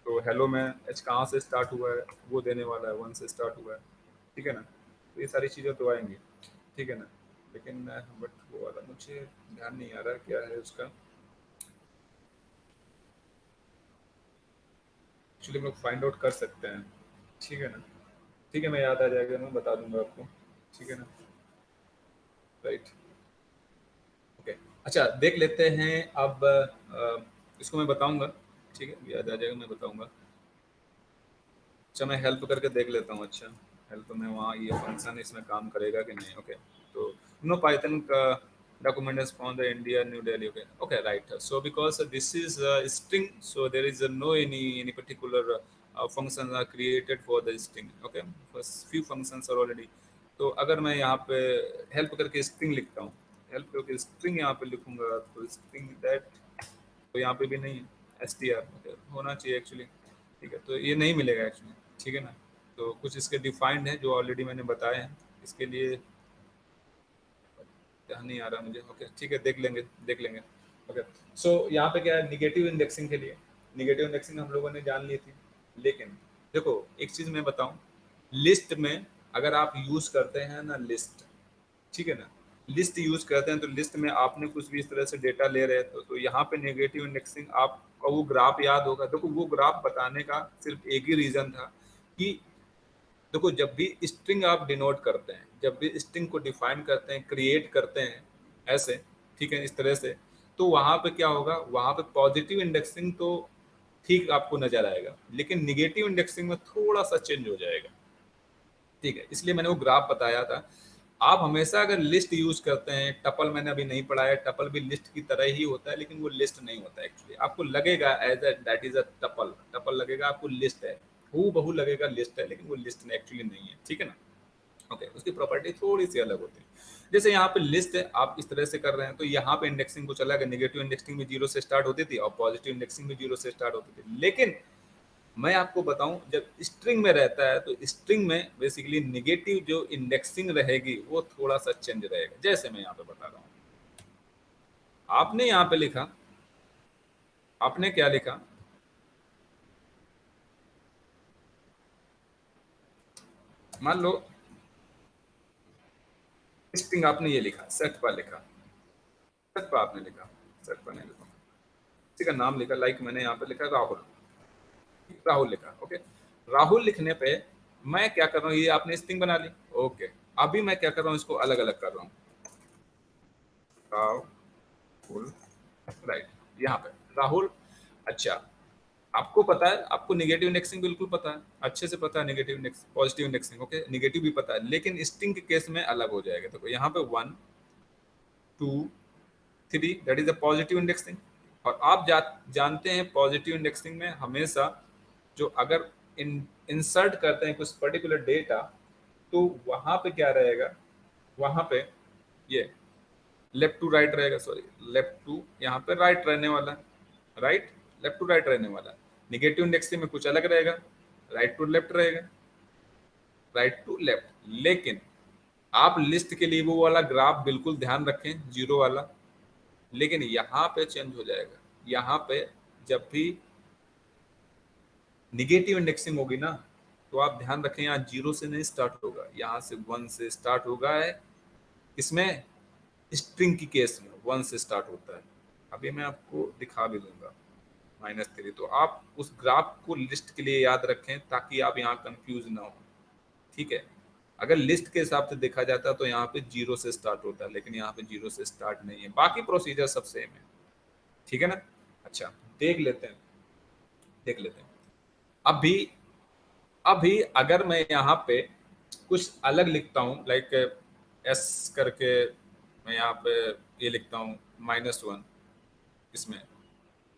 तो हेलो में एच कहाँ से स्टार्ट हुआ है वो देने वाला है, वन से स्टार्ट हुआ है, ठीक है ना। तो ये सारी चीज़ें तो आएंगी, ठीक है ना। लेकिन बट वो वाला मुझे ध्यान नहीं आ रहा क्या है उसका। एक्चुअली हम लोग फाइंड आउट कर सकते हैं, ठीक है ना। ठीक है, मैं याद आ जाएगा, मैं बता दूंगा आपको, ठीक है ना, राइट। ओके, अच्छा देख लेते हैं अब, इसको मैं बताऊंगा, ठीक है, याद आ जाएगा मैं बताऊंगा। अच्छा मैं हेल्प करके देख लेता हूँ, अच्छा हेल्प में वहाँ ये फंक्शन इसमें काम करेगा कि नहीं। ओके, तो नो पाइथन का document is found in India, New Delhi. Okay, okay, right. So because this is a string, so there is no any particular functions are created for the string. Okay, first few functions are already. तो अगर मैं यहाँ पे help करके string लिखता हूँ, help करके string यहाँ पे लिखूंगा, तो स्ट्रिंग दैट, तो यहाँ पे भी नहीं है, एस टी आर होना चाहिए एक्चुअली, ठीक है, तो ये नहीं मिलेगा एक्चुअली, ठीक है ना। तो कुछ इसके डिफाइंड है जो ऑलरेडी मैंने बताए हैं, इसके लिए ध्यान नहीं आ रहा मुझे। ओके ठीक है, देख लेंगे देख लेंगे। ओके, सो यहाँ पे क्या है, निगेटिव इंडेक्सिंग के लिए, निगेटिव इंडेक्सिंग हम लोगों ने जान ली थी, लेकिन देखो एक चीज मैं बताऊं, लिस्ट में अगर आप यूज करते हैं ना लिस्ट, ठीक है ना, लिस्ट यूज करते हैं, तो लिस्ट में आपने कुछ भी इस तरह से डेटा ले रहे थे, तो यहाँ पे नेगेटिव इंडेक्सिंग आपका वो ग्राफ याद होगा। देखो वो ग्राफ बताने का सिर्फ एक ही रीजन था कि देखो जब भी स्ट्रिंग आप डिनोट करते हैं, जब भी स्ट्रिंग को डिफाइन करते हैं, क्रिएट करते हैं ऐसे, ठीक है, इस तरह से, तो वहां पे क्या होगा, वहां पे पॉजिटिव इंडेक्सिंग तो ठीक आपको नजर आएगा, लेकिन निगेटिव इंडेक्सिंग में थोड़ा सा चेंज हो जाएगा, ठीक है, इसलिए मैंने वो ग्राफ बताया था। आप हमेशा अगर लिस्ट यूज करते हैं, टपल मैंने अभी नहीं पढ़ाया, टपल भी लिस्ट की तरह ही होता है, लेकिन वो लिस्ट नहीं होता एक्चुअली, आपको लगेगा as a that is a tuple, tuple लगेगा आपको लिस्ट है, हु बहु लगेगा लिस्ट है, लेकिन वो लिस्ट एक्चुअली नहीं है, ठीक है ना। ओके, उसकी प्रॉपर्टी थोड़ी सी अलग होती है। जैसे यहाँ पे लिस्ट है, आप इस तरह से कर रहे हैं, तो यहाँ पे इंडेक्सिंग कुछ अलग है, नेगेटिव इंडेक्सिंग भी जीरो से स्टार्ट होती थी और पॉजिटिव इंडेक्सिंग भी जीरो से स्टार्ट होती थी, लेकिन मैं आपको बताऊं जब स्ट्रिंग में रहता है, तो स्ट्रिंग में बेसिकली निगेटिव जो इंडेक्सिंग रहेगी वो थोड़ा सा चेंज रहेगा, जैसे मैं यहाँ पे बता रहा हूँ। आपने यहाँ पे लिखा, आपने क्या लिखा, मान लो स्ट्रिंग आपने ये लिखा, सेट पर लिखा, सेट पर आपने लिखा, सेट पर नहीं लिखा, किसी का नाम लिखा, लाइक मैंने यहाँ पे लिखा राहुल, राहुल लिखा, ओके। राहुल लिखने पे मैं क्या कर रहा हूँ, ये आपने स्ट्रिंग बना ली, ओके। अभी मैं क्या कर रहा हूँ, इसको अलग अलग कर रहा हूँ, राहुल, राइट, यहाँ पे राहुल। अच्छा, आपको पता है, आपको नेगेटिव इंडेक्सिंग बिल्कुल पता है, अच्छे से पता है negative indexing, positive indexing, okay, negative भी पता है, लेकिन स्ट्रिंग के केस में अलग हो जाएगा। देखो यहाँ पे 1 2 3 that is a positive indexing, और आप जानते हैं पॉजिटिव इंडेक्सिंग में हमेशा जो अगर इंसर्ट करते हैं कुछ पर्टिकुलर डेटा, तो वहां पे क्या रहेगा, वहां पे ये लेफ्ट टू राइट रहेगा, सॉरी लेफ्ट टू यहाँ पे राइट रहने वाला है, राइट लेफ्ट टू राइट रहने वाला है। निगेटिव इंडेक्सिंग में कुछ अलग रहेगा, राइट टू लेफ्ट रहेगा, राइट टू लेफ्ट। लेकिन आप लिस्ट के लिए वो वाला ग्राफ बिल्कुल ध्यान रखें, जीरो वाला, लेकिन यहाँ पे चेंज हो जाएगा। यहाँ पे जब भी निगेटिव इंडेक्सिंग होगी ना, तो आप ध्यान रखें यहाँ जीरो से नहीं स्टार्ट होगा, यहाँ से वन से स्टार्ट होगा है। इसमें स्ट्रिंग की केस में वन से स्टार्ट होता है। अभी मैं आपको दिखा भी दूंगा -3। तो आप उस ग्राफ को लिस्ट के लिए याद रखें ताकि आप यहाँ कंफ्यूज ना हो, ठीक है। अगर लिस्ट के हिसाब से देखा जाता है तो यहाँ पे जीरो से स्टार्ट होता है, लेकिन यहाँ पे जीरो से स्टार्ट नहीं है, बाकी प्रोसीजर सब सेम है, ठीक है ना। अच्छा, देख लेते हैं, देख लेते हैं। अभी अभी अगर मैं यहाँ पे कुछ अलग लिखता हूँ, लाइक एस करके मैं यहाँ पे ये लिखता हूँ -1 इसमें,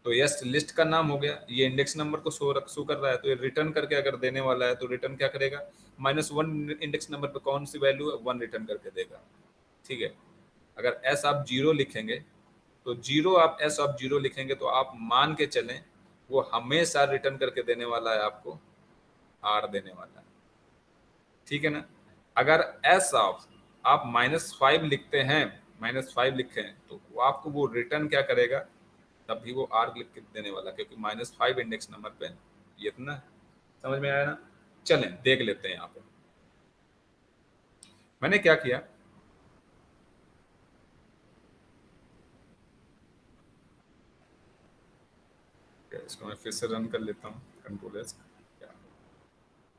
तो यस लिस्ट का नाम हो गया, ये इंडेक्स नंबर को शो कर रहा है, तो ये रिटर्न करके अगर देने वाला है तो रिटर्न क्या करेगा, -1 इंडेक्स नंबर पे कौन सी वैल्यू है, 1 रिटर्न करके देगा, ठीक है। अगर एस आप जीरो लिखेंगे तो जीरो, आप एस ऑफ जीरो लिखेंगे तो आप मान के चलें वो हमेशा रिटर्न करके देने वाला है आपको आर देने वाला है, ठीक है ना। अगर एस ऑफ आप -5 लिखते हैं, -5 लिखे हैं, तो वो आपको वो रिटर्न क्या करेगा, तब भी वो आर लिख के देने वाला, क्योंकि -5 इंडेक्स नंबर पे ये इतना है। समझ में आया ना। चलें देख लेते हैं यहाँ पे मैंने क्या किया। इसको मैं फिर से रन कर लेता हूँ, कंट्रोल एस।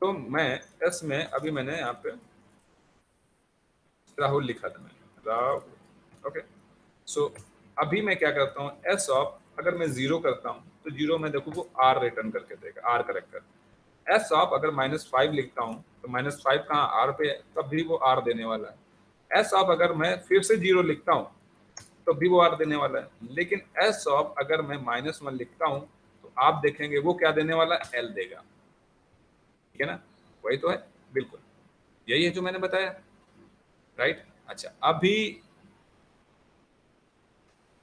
तो मैं एस में अभी मैंने यहाँ पे राहुल लिखा था, मैंने राहुल, ओके। सो अभी मैं क्या करता हूँ, एस ऑफ अगर मैं जीरो करता हूँ तो जीरो में देखो वो आर रिटर्न करके देगा, आर करेक्टर। एस ऑफ अगर -5 लिखता हूँ तो -5 कहाँ आर पे है, तब भी वो आर देने वाला है। एस ऑफ अगर मैं फिर से जीरो लिखता हूँ तो भी वो आर देने वाला है। लेकिन एस ऑफ अगर मैं -1 लिखता हूँ तो आप देखेंगे वो क्या देने वाला है, एल देगा, ठीक है ना। वही तो है, बिल्कुल यही है जो मैंने बताया, राइट। अच्छा, अभी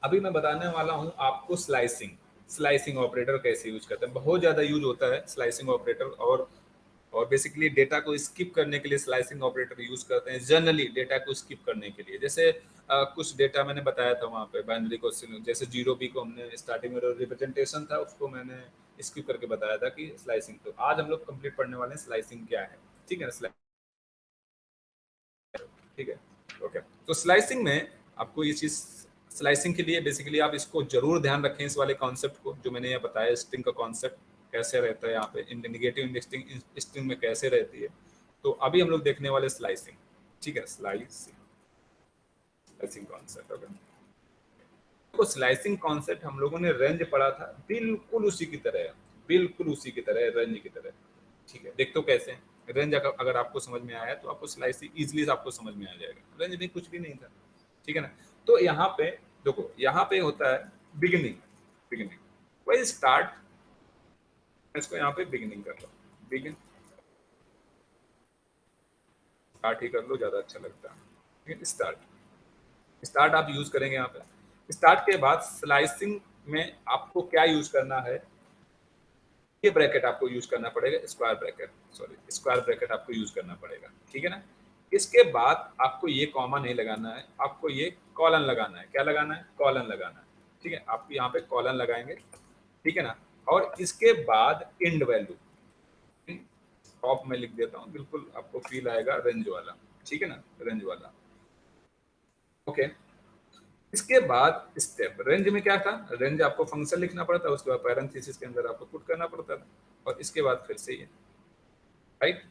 अभी मैं बताने वाला हूं आपको स्लाइसिंग, स्लाइसिंग ऑपरेटर कैसे यूज करते हैं। बहुत ज्यादा यूज होता है स्लाइसिंग ऑपरेटर, और बेसिकली डेटा को स्किप करने के लिए स्लाइसिंग ऑपरेटर यूज करते हैं, जनरली डेटा को स्किप करने के लिए। जैसे कुछ डेटा मैंने बताया था वहाँ पे बाइनरी क्वेश्चन, जैसे 0b को हमने स्टार्टिंग में रिप्रेजेंटेशन था उसको मैंने स्किप करके बताया था कि स्लाइसिंग। तो आज हम लोग कंप्लीट पढ़ने वाले हैं स्लाइसिंग क्या है, ठीक है। ठीक है, ओके। तो स्लाइसिंग में आपको ये चीज, स्लाइसिंग के लिए बेसिकली आप इसको जरूर ध्यान रखें, इस वाले कॉन्सेप्ट को जो मैंने ये बताया, स्ट्रिंग का कॉन्सेप्ट कैसे रहता है यहाँ पे, निगेटिव इंडेक्सिंग स्ट्रिंग में कैसे रहती है। तो अभी हम लोग देखने वाले स्लाइसिंग, ठीक है, स्लाइसिंग, स्लाइसिंग कॉन्सेप्ट। ओके, तो स्लाइसिंग कॉन्सेप्ट हम लोगों ने रेंज पढ़ा था, बिल्कुल उसी की तरह, बिल्कुल उसी की तरह, रेंज की तरह, ठीक है। देख तो कैसे रेंज अगर आपको समझ में आया तो आपको स्लाइसिंग इजीली आपको समझ में आ जाएगा। रेंज में कुछ भी नहीं था, ठीक है ना। तो यहाँ पे देखो, यहाँ पे होता है बिगिनिंग, बिगिनिंग वही स्टार्ट, इसको यहाँ पे बिगिनिंग कर लो, बिगिन स्टार्ट ही कर लो, ज्यादा अच्छा लगता है, ठीक है। स्टार्ट, स्टार्ट आप यूज करेंगे यहाँ पे। स्टार्ट के बाद स्लाइसिंग में आपको क्या यूज करना है, ये ब्रैकेट आपको यूज करना पड़ेगा, square bracket, sorry square bracket आपको यूज करना पड़ेगा, ठीक है ना। इसके बाद आपको ये कॉमा नहीं लगाना है, आपको ये कॉलन लगाना है। क्या लगाना है, कॉलन लगाना है, ठीक है। आप यहाँ पे कॉलन लगाएंगे, ठीक है ना। और इसके बाद इंड वैल्यू, टॉप में लिख देता हूँ, बिल्कुल आपको फील आएगा रेंज वाला, ठीक है ना, रेंज वाला, ओके। इसके बाद स्टेप, रेंज में क्या था, रेंज आपको फंक्शन लिखना पड़ता है, उसके बाद पैरेंथेसिस के अंदर आपको पुट करना पड़ता था, और इसके बाद फिर से ये, राइट,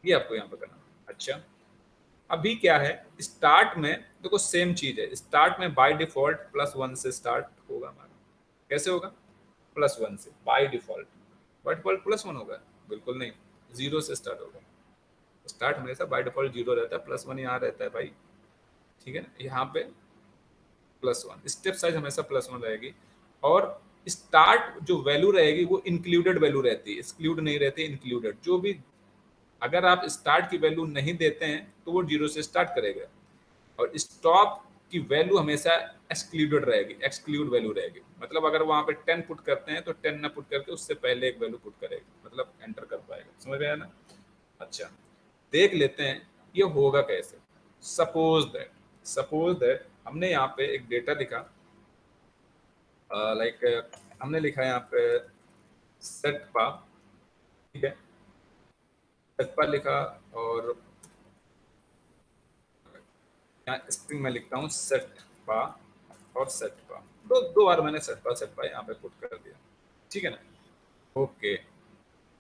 ये आपको यहाँ पे करना। अच्छा, अभी क्या है, स्टार्ट में देखो सेम चीज है, स्टार्ट में बाय डिफॉल्ट +1 से स्टार्ट होगा हमारा। कैसे होगा, +1 से, बाय डिफॉल्ट, बाय डिफॉल्ट +1 होगा, बिल्कुल नहीं, जीरो से स्टार्ट होगा। स्टार्ट हमेशा बाय डिफॉल्ट जीरो रहता है, +1 यहाँ रहता है भाई, ठीक है ना। यहाँ पे +1, स्टेप साइज हमेशा +1 रहेगी। और स्टार्ट जो वैल्यू रहेगी वो इंक्लूडेड वैल्यू रहती है, एक्सक्लूड नहीं रहती, इंक्लूडेड। जो भी अगर आप स्टार्ट की वैल्यू नहीं देते हैं तो वो 0 से स्टार्ट करेगा, और स्टॉप की वैल्यू हमेशा एक्सक्लूडेड रहेगी, एक्सक्लूड वैल्यू रहेगी। मतलब अगर वहां पे 10 पुट करते हैं तो 10 ना पुट करके उससे पहले एक वैल्यू पुट करेगा, मतलब एंटर कर पाएगा। समझ में आया ना? अच्छा, देख लेते हैं ये होगा कैसे। सपोज दैट हमने यहाँ पे एक डेटा लिखा, लाइक हमने लिखा है यहाँ पे सेट पा, ठीक है, सेट पा लिखा, और यहाँ स्ट्रिंग में लिखता हूँ सेट पा और सेट पा, दो बार मैंने सेट पा यहाँ पे पुट कर दिया, ठीक है ना? ओके,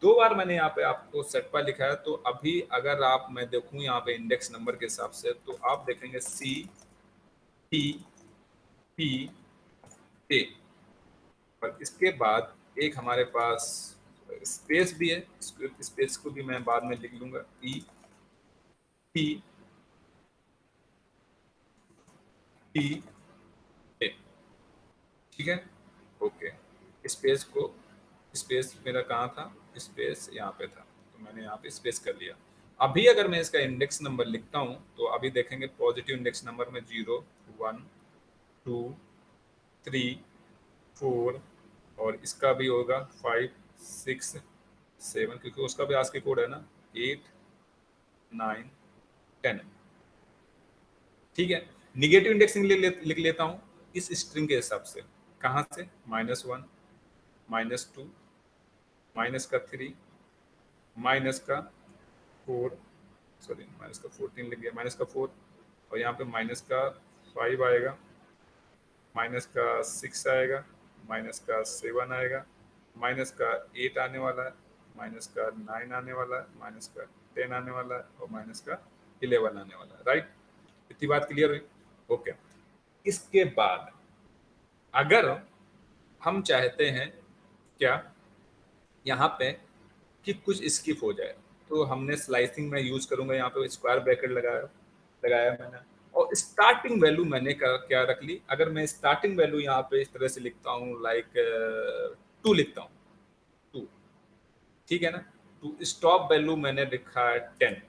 दो बार मैंने यहाँ पे आपको सेट पा लिखा है। तो अभी अगर आप, मैं देखूं यहाँ पे इंडेक्स नंबर के हिसाब से, तो आप देखेंगे सी टी पी ए, और इसके बाद एक हमारे पास स्पेस भी है, स्पेस को भी मैं बाद में लिख लूंगा, ई टी टी ए, ठीक है। ओके, स्पेस को, स्पेस मेरा कहाँ था, स्पेस यहाँ पे था, तो मैंने यहाँ पे स्पेस कर लिया। अभी अगर मैं इसका इंडेक्स नंबर लिखता हूँ तो अभी देखेंगे पॉजिटिव इंडेक्स नंबर में 0 1 2 3 4, और इसका भी होगा 5 6 7, क्योंकि उसका भी आस्की कोड है ना, 8 9 10, ठीक है। निगेटिव इंडेक्सिंग लिख लेता हूँ इस स्ट्रिंग के हिसाब से, कहाँ से, -1 -2 -3 -4, सॉरी -14 लिख गया, -4, और यहाँ पे -5 आएगा, -6 आएगा, -7 आएगा, -8 आने वाला है, -9 आने वाला है, -10 आने वाला है, और -11 आने वाला है, राइट? इतनी बात क्लियर हुई? ओके, इसके बाद अगर हम चाहते हैं क्या यहाँ पे कि कुछ स्किप हो जाए, तो हमने स्लाइसिंग में यूज करूंगा, यहाँ पे स्क्वायर ब्रैकेट लगाया मैंने, और स्टार्टिंग वैल्यू मैंने क्या रख ली। अगर मैं स्टार्टिंग वैल्यू यहाँ पे इस तरह से लिखता हूँ, लाइक 2 लिखता हूँ, 2, ठीक है ना? टू स्टॉप वैल्यू मैंने लिखा है 10।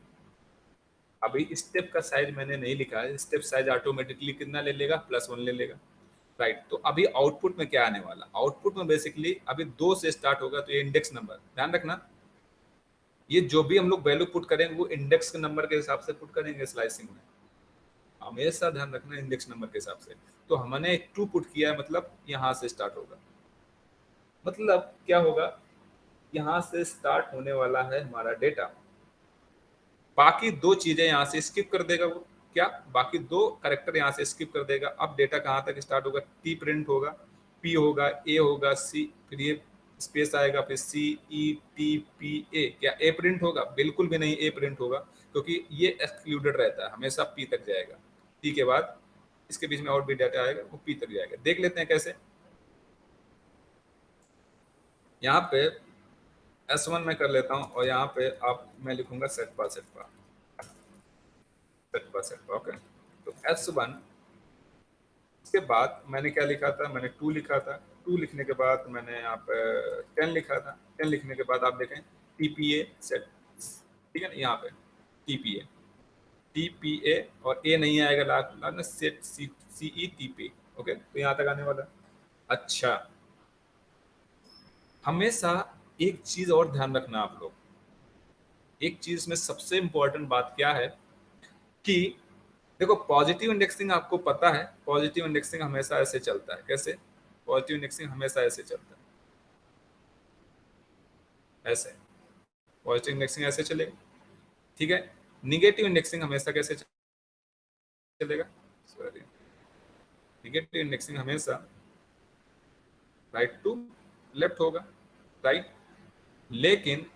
अभी स्टेप का साइज मैंने नहीं लिखा है, स्टेप साइज ऑटोमेटिकली कितना ले लेगा, +1 ले लेगा, राइट? तो अभी आउटपुट में क्या आने वाला, आउटपुट में बेसिकली अभी 2 से स्टार्ट होगा, तो ये इंडेक्स नंबर, ध्यान रखना, ये जो भी हम लोग वैल्यू पुट करेंगे वो इंडेक्स के नंबर के हिसाब से पुट करेंगे स्लाइसिंग में, हमेशा ध्यान रखना इंडेक्स नंबर के हिसाब से। तो हमने 2 पुट किया है, मतलब यहाँ से स्टार्ट होगा, मतलब क्या होगा, यहाँ से स्टार्ट होने वाला है हमारा डेटा, बाकी 2 चीजें यहाँ से स्किप कर देगा वो, क्या, बाकी 2 कैरेक्टर यहाँ से स्किप कर देगा। अब डेटा कहाँ तक स्टार्ट होगा, टी प्रिंट होगा, पी होगा, ए होगा, सी, फिर ये स्पेस आएगा, फिर सी ई टी पी ए, क्या ए प्रिंट होगा? बिल्कुल भी नहीं ए प्रिंट होगा, क्योंकि ये एक्सक्लूडेड रहता है, हमेशा पी तक जाएगा। टी के बाद इसके बीच में और भी डाटा आएगा, वो पी तक जाएगा। देख लेते हैं कैसे। यहाँ पे S1 में कर लेता हूँ, और यहाँ पे आप, मैं लिखूंगा सेट पा ओके। तो S1 के बाद मैंने क्या लिखा था, मैंने 2 लिखा था, 2 लिखने के बाद मैंने यहाँ पे 10 लिखा था, 10 लिखने के बाद आप देखें TPA सेट, ठीक है ना, यहाँ पे TPA और ए नहीं आएगा लास्ट में, सेट CETP, ओके, तो यहाँ तक आने वाला। अच्छा, हमेशा एक चीज और ध्यान रखना आप लोग, एक चीज में सबसे इंपॉर्टेंट बात क्या है कि देखो, पॉजिटिव इंडेक्सिंग आपको पता है, पॉजिटिव इंडेक्सिंग हमेशा ऐसे चलता है, कैसे? पॉजिटिव इंडेक्सिंग हमेशा ऐसे चलता है, ऐसे पॉजिटिव इंडेक्सिंग ऐसे चलेगा, ठीक है। निगेटिव इंडेक्सिंग हमेशा कैसे चलेगा, सॉरी, निगेटिव इंडेक्सिंग हमेशा राइट टू लेफ्ट होगा, राइट। लेकिन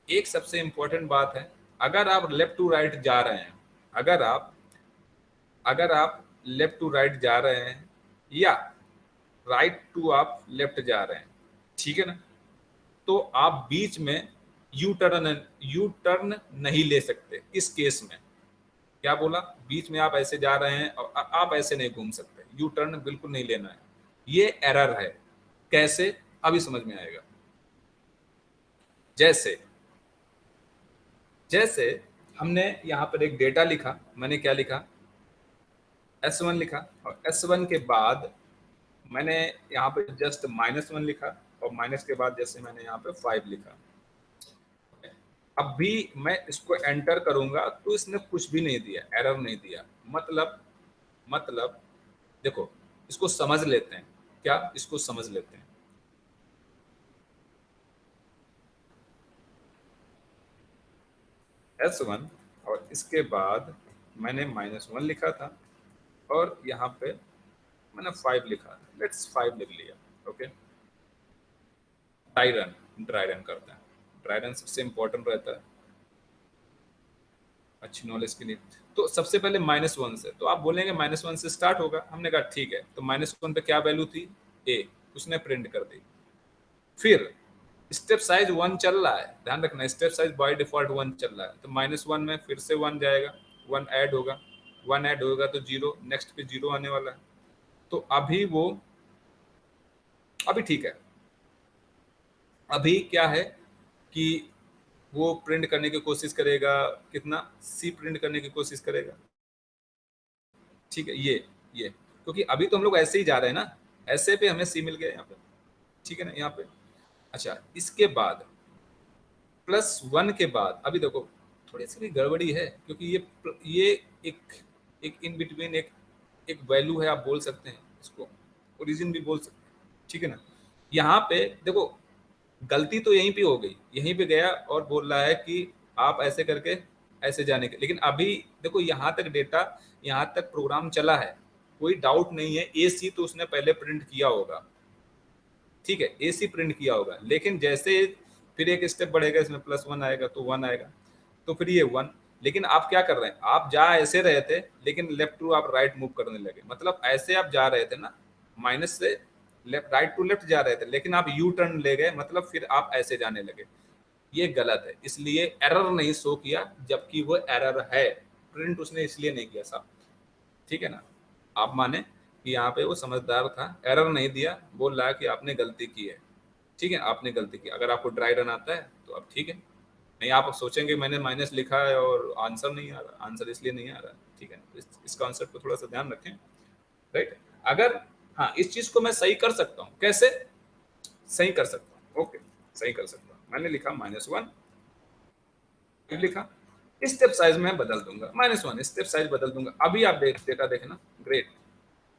एक सबसे इंपॉर्टेंट बात है, अगर आप लेफ्ट टू राइट जा रहे हैं, अगर आप लेफ्ट टू राइट जा रहे हैं, या राइट टू आप लेफ्ट जा रहे हैं, ठीक है ना, तो आप बीच में यू टर्न नहीं ले सकते। इस केस में क्या बोला, बीच में आप ऐसे जा रहे हैं और आप ऐसे नहीं घूम सकते, यू टर्न बिल्कुल नहीं लेना है, ये एरर है। कैसे, अभी समझ में आएगा। जैसे जैसे हमने यहाँ पर एक डेटा लिखा, मैंने क्या लिखा, S1 लिखा, और S1 के बाद मैंने यहाँ पे जस्ट -1 लिखा, और माइनस के बाद जैसे मैंने यहाँ पे 5 लिखा। अब भी मैं इसको एंटर करूंगा तो इसने कुछ भी नहीं दिया, एरर नहीं दिया। मतलब देखो, इसको समझ लेते हैं, क्या इसको समझ लेते हैं। S1 और इसके बाद मैंने -1 लिखा था, और यहाँ पे मैंने 5 लिखा था, लेट्स 5 लिख लिया। ओके, ड्राई रन करते हैं। ड्राई रन सबसे इंपॉर्टेंट रहता है अच्छी नॉलेज के लिए। तो सबसे पहले -1 से, तो आप बोलेंगे -1 से स्टार्ट होगा, हमने कहा ठीक है। तो -1 पे क्या वैल्यू थी, ए, उसने प्रिंट कर दी। फिर स्टेप साइज 1 चल रहा है, ध्यान रखना, स्टेप साइज बाय डिफॉल्ट 1 चल रहा है। तो -1 में फिर से 1 जाएगा, 1 ऐड होगा, 1 ऐड होगा तो 0, नेक्स्ट पे 0 आने वाला है। तो अभी ठीक है। अभी क्या है कि वो प्रिंट करने की कोशिश करेगा, कितना, सी प्रिंट करने की कोशिश करेगा। ठीक है, ये क्योंकि अभी तो हम लोग ऐसे ही जा रहे हैं ना, ऐसे पे हमें सी मिल गया यहाँ पे, ठीक है ना, यहाँ पे। अच्छा, इसके बाद +1 के बाद अभी देखो थोड़ी सी भी गड़बड़ी है, क्योंकि ये एक एक इन बिटवीन एक एक वैल्यू है, आप बोल सकते हैं इसको, ओरिजिन भी बोल सकते हैं, ठीक है ना। यहाँ पे देखो, गलती तो यहीं पे हो गई, यहीं पे गया और बोल रहा है कि आप ऐसे करके ऐसे जाने के, लेकिन अभी देखो यहाँ तक डेटा, यहाँ तक प्रोग्राम चला है, कोई डाउट नहीं है। ए सी तो उसने पहले प्रिंट किया होगा, ठीक है, ए सी प्रिंट किया होगा, लेकिन जैसे फिर एक स्टेप बढ़ेगा, इसमें +1 आएगा तो 1 आएगा, तो फिर ये 1। लेकिन आप क्या कर रहे हैं, आप जा ऐसे रहे थे, लेकिन लेफ्ट टू आप राइट मूव करने लगे, मतलब ऐसे आप जा रहे थे ना, माइनस से लेफ्ट, राइट टू लेफ्ट जा रहे थे, लेकिन आप यू टर्न ले गए, मतलब फिर आप ऐसे जाने लगे। ये गलत है, इसलिए एरर नहीं शो किया, जबकि वो एरर है, प्रिंट उसने इसलिए नहीं किया साहब, ठीक है ना। आप माने कि यहाँ पे वो समझदार था, एरर नहीं दिया, बोल रहा है कि आपने गलती की है, ठीक है, आपने गलती की। अगर आपको ड्राई रन आता है तो अब ठीक है, नहीं आप सोचेंगे मैंने माइनस लिखा है और आंसर नहीं आ रहा, आंसर इसलिए नहीं आ रहा, ठीक है। इस कॉन्सेप्ट को थोड़ा सा ध्यान रखें, राइट। अगर हाँ, इस चीज को मैं सही कर सकता हूँ, कैसे सही कर सकता हूँ, ओके, सही कर सकता हूँ। मैंने लिखा -1, फिर लिखा स्टेप साइज में बदल दूंगा, -1 स्टेप साइज बदल दूंगा। अभी आप डेटा देखना, ग्रेट,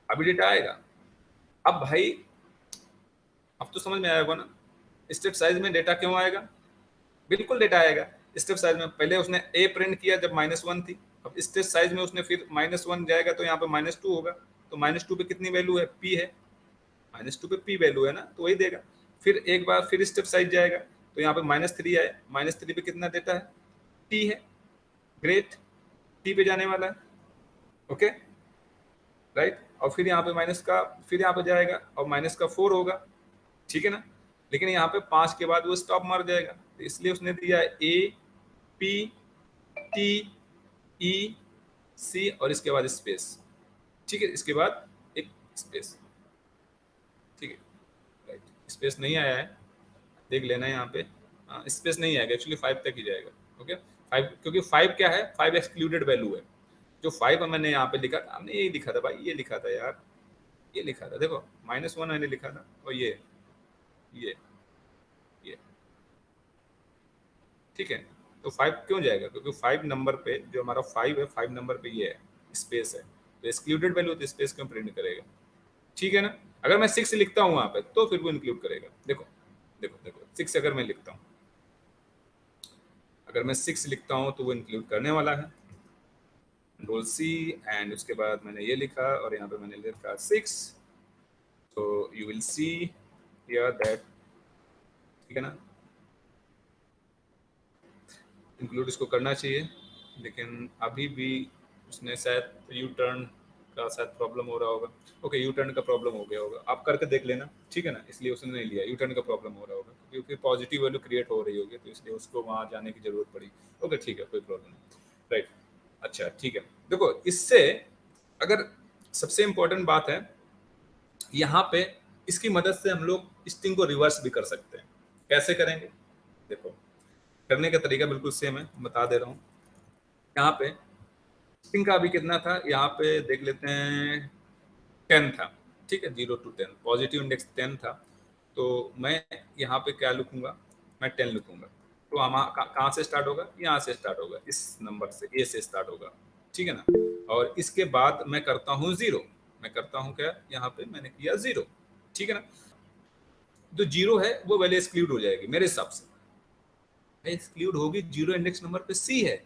अभी डेटा आएगा। अब भाई, अब तो समझ में आया होगा ना, स्टेप साइज में डेटा क्यों आएगा, बिल्कुल डेटा आएगा। स्टेप साइज में पहले उसने ए प्रिंट किया जब -1 थी, अब स्टेप साइज में उसने फिर -1 जाएगा तो यहाँ पे -2 होगा, तो -2 पे कितनी वैल्यू है, पी है, -2 पे पी वैल्यू है ना, तो वही देगा। फिर एक बार फिर स्टेप साइज जाएगा, तो यहाँ पे -3 आए, -3 पे कितना देता है, टी है, ग्रेट, टी पे जाने वाला है, ओके, राइट। और फिर यहाँ पे माइनस का, फिर यहाँ पे जाएगा और -4 होगा, ठीक है ना। लेकिन यहाँ पे 5 के बाद वो स्टॉप मार जाएगा, तो इसलिए उसने दिया ए, पी, टी, ई, सी और इसके बाद स्पेस, ठीक है, इसके बाद एक स्पेस, ठीक है, राइट। स्पेस नहीं आया है, देख लेना यहाँ पे, स्पेस नहीं आएगा, एक्चुअली 5 तक ही जाएगा, ओके। 5, क्योंकि 5 क्या है, 5 एक्सक्लूडेड वैल्यू है। जो 5 मैंने यहाँ पे लिखा था, हमने यही लिखा था भाई, ये लिखा था यार, ये लिखा था, देखो -1 मैंने लिखा था, और ये ये ठीक है। तो 5 क्यों जाएगा, क्योंकि 5 नंबर पे, जो हमारा 5 है, 5 नंबर पे ये है, स्पेस है, तो एक्सक्लूडेड वैल्यू तो स्पेस क्यों प्रिंट करेगा, ठीक है ना। अगर मैं 6 लिखता हूँ वहां पे, तो फिर वो इंक्लूड करेगा। देखो देखो देखो, 6 अगर मैं लिखता हूँ, अगर मैं 6 लिखता हूँ तो वो इंक्लूड करने वाला है, कंट्रोल सी, एंड उसके बाद मैंने ये लिखा और यहाँ पे मैंने लिखा 6, तो you will see here that, ठीक है ना, इंक्लूड इसको करना चाहिए, लेकिन अभी भी उसने शायद यू टर्न का शायद प्रॉब्लम हो रहा होगा, ओके, यू टर्न का प्रॉब्लम हो गया होगा, आप करके देख लेना, ठीक है ना, इसलिए उसने नहीं लिया, यू टर्न का प्रॉब्लम हो रहा होगा, क्योंकि पॉजिटिव वैल्यू क्रिएट हो रही होगी, तो इसलिए उसको वहाँ जाने की जरूरत पड़ी, ओके, ठीक है, कोई प्रॉब्लम नहीं, राइट। अच्छा, ठीक है, देखो इससे, अगर सबसे इंपॉर्टेंट बात है यहाँ पे, इसकी मदद से हम लोग स्ट्रिंग को रिवर्स भी कर सकते हैं। कैसे करेंगे? देखो, करने का तरीका बिल्कुल सेम है, बता दे रहा हूँ। यहाँ पे स्ट्रिंग का अभी कितना था, यहाँ पे देख लेते हैं 10 था, ठीक है, 0 to 10, पॉजिटिव इंडेक्स 10 था। तो मैं यहाँ पे क्या लिखूंगा, मैं 10 लिखूंगा। तो हम कहाँ से स्टार्ट होगा, यहाँ से स्टार्ट होगा, इस नंबर से, ए से स्टार्ट होगा, ठीक है ना। और इसके बाद मैं करता हूँ 0, मैं करता हूँ क्या, यहाँ पे मैंने किया 0, ठीक है ना। जो 0 है वो वैल्यू एक्सक्लूड हो जाएगी मेरे हिसाब से, एक्सक्लूड होगी, 0 इंडेक्स नंबर पे सी है,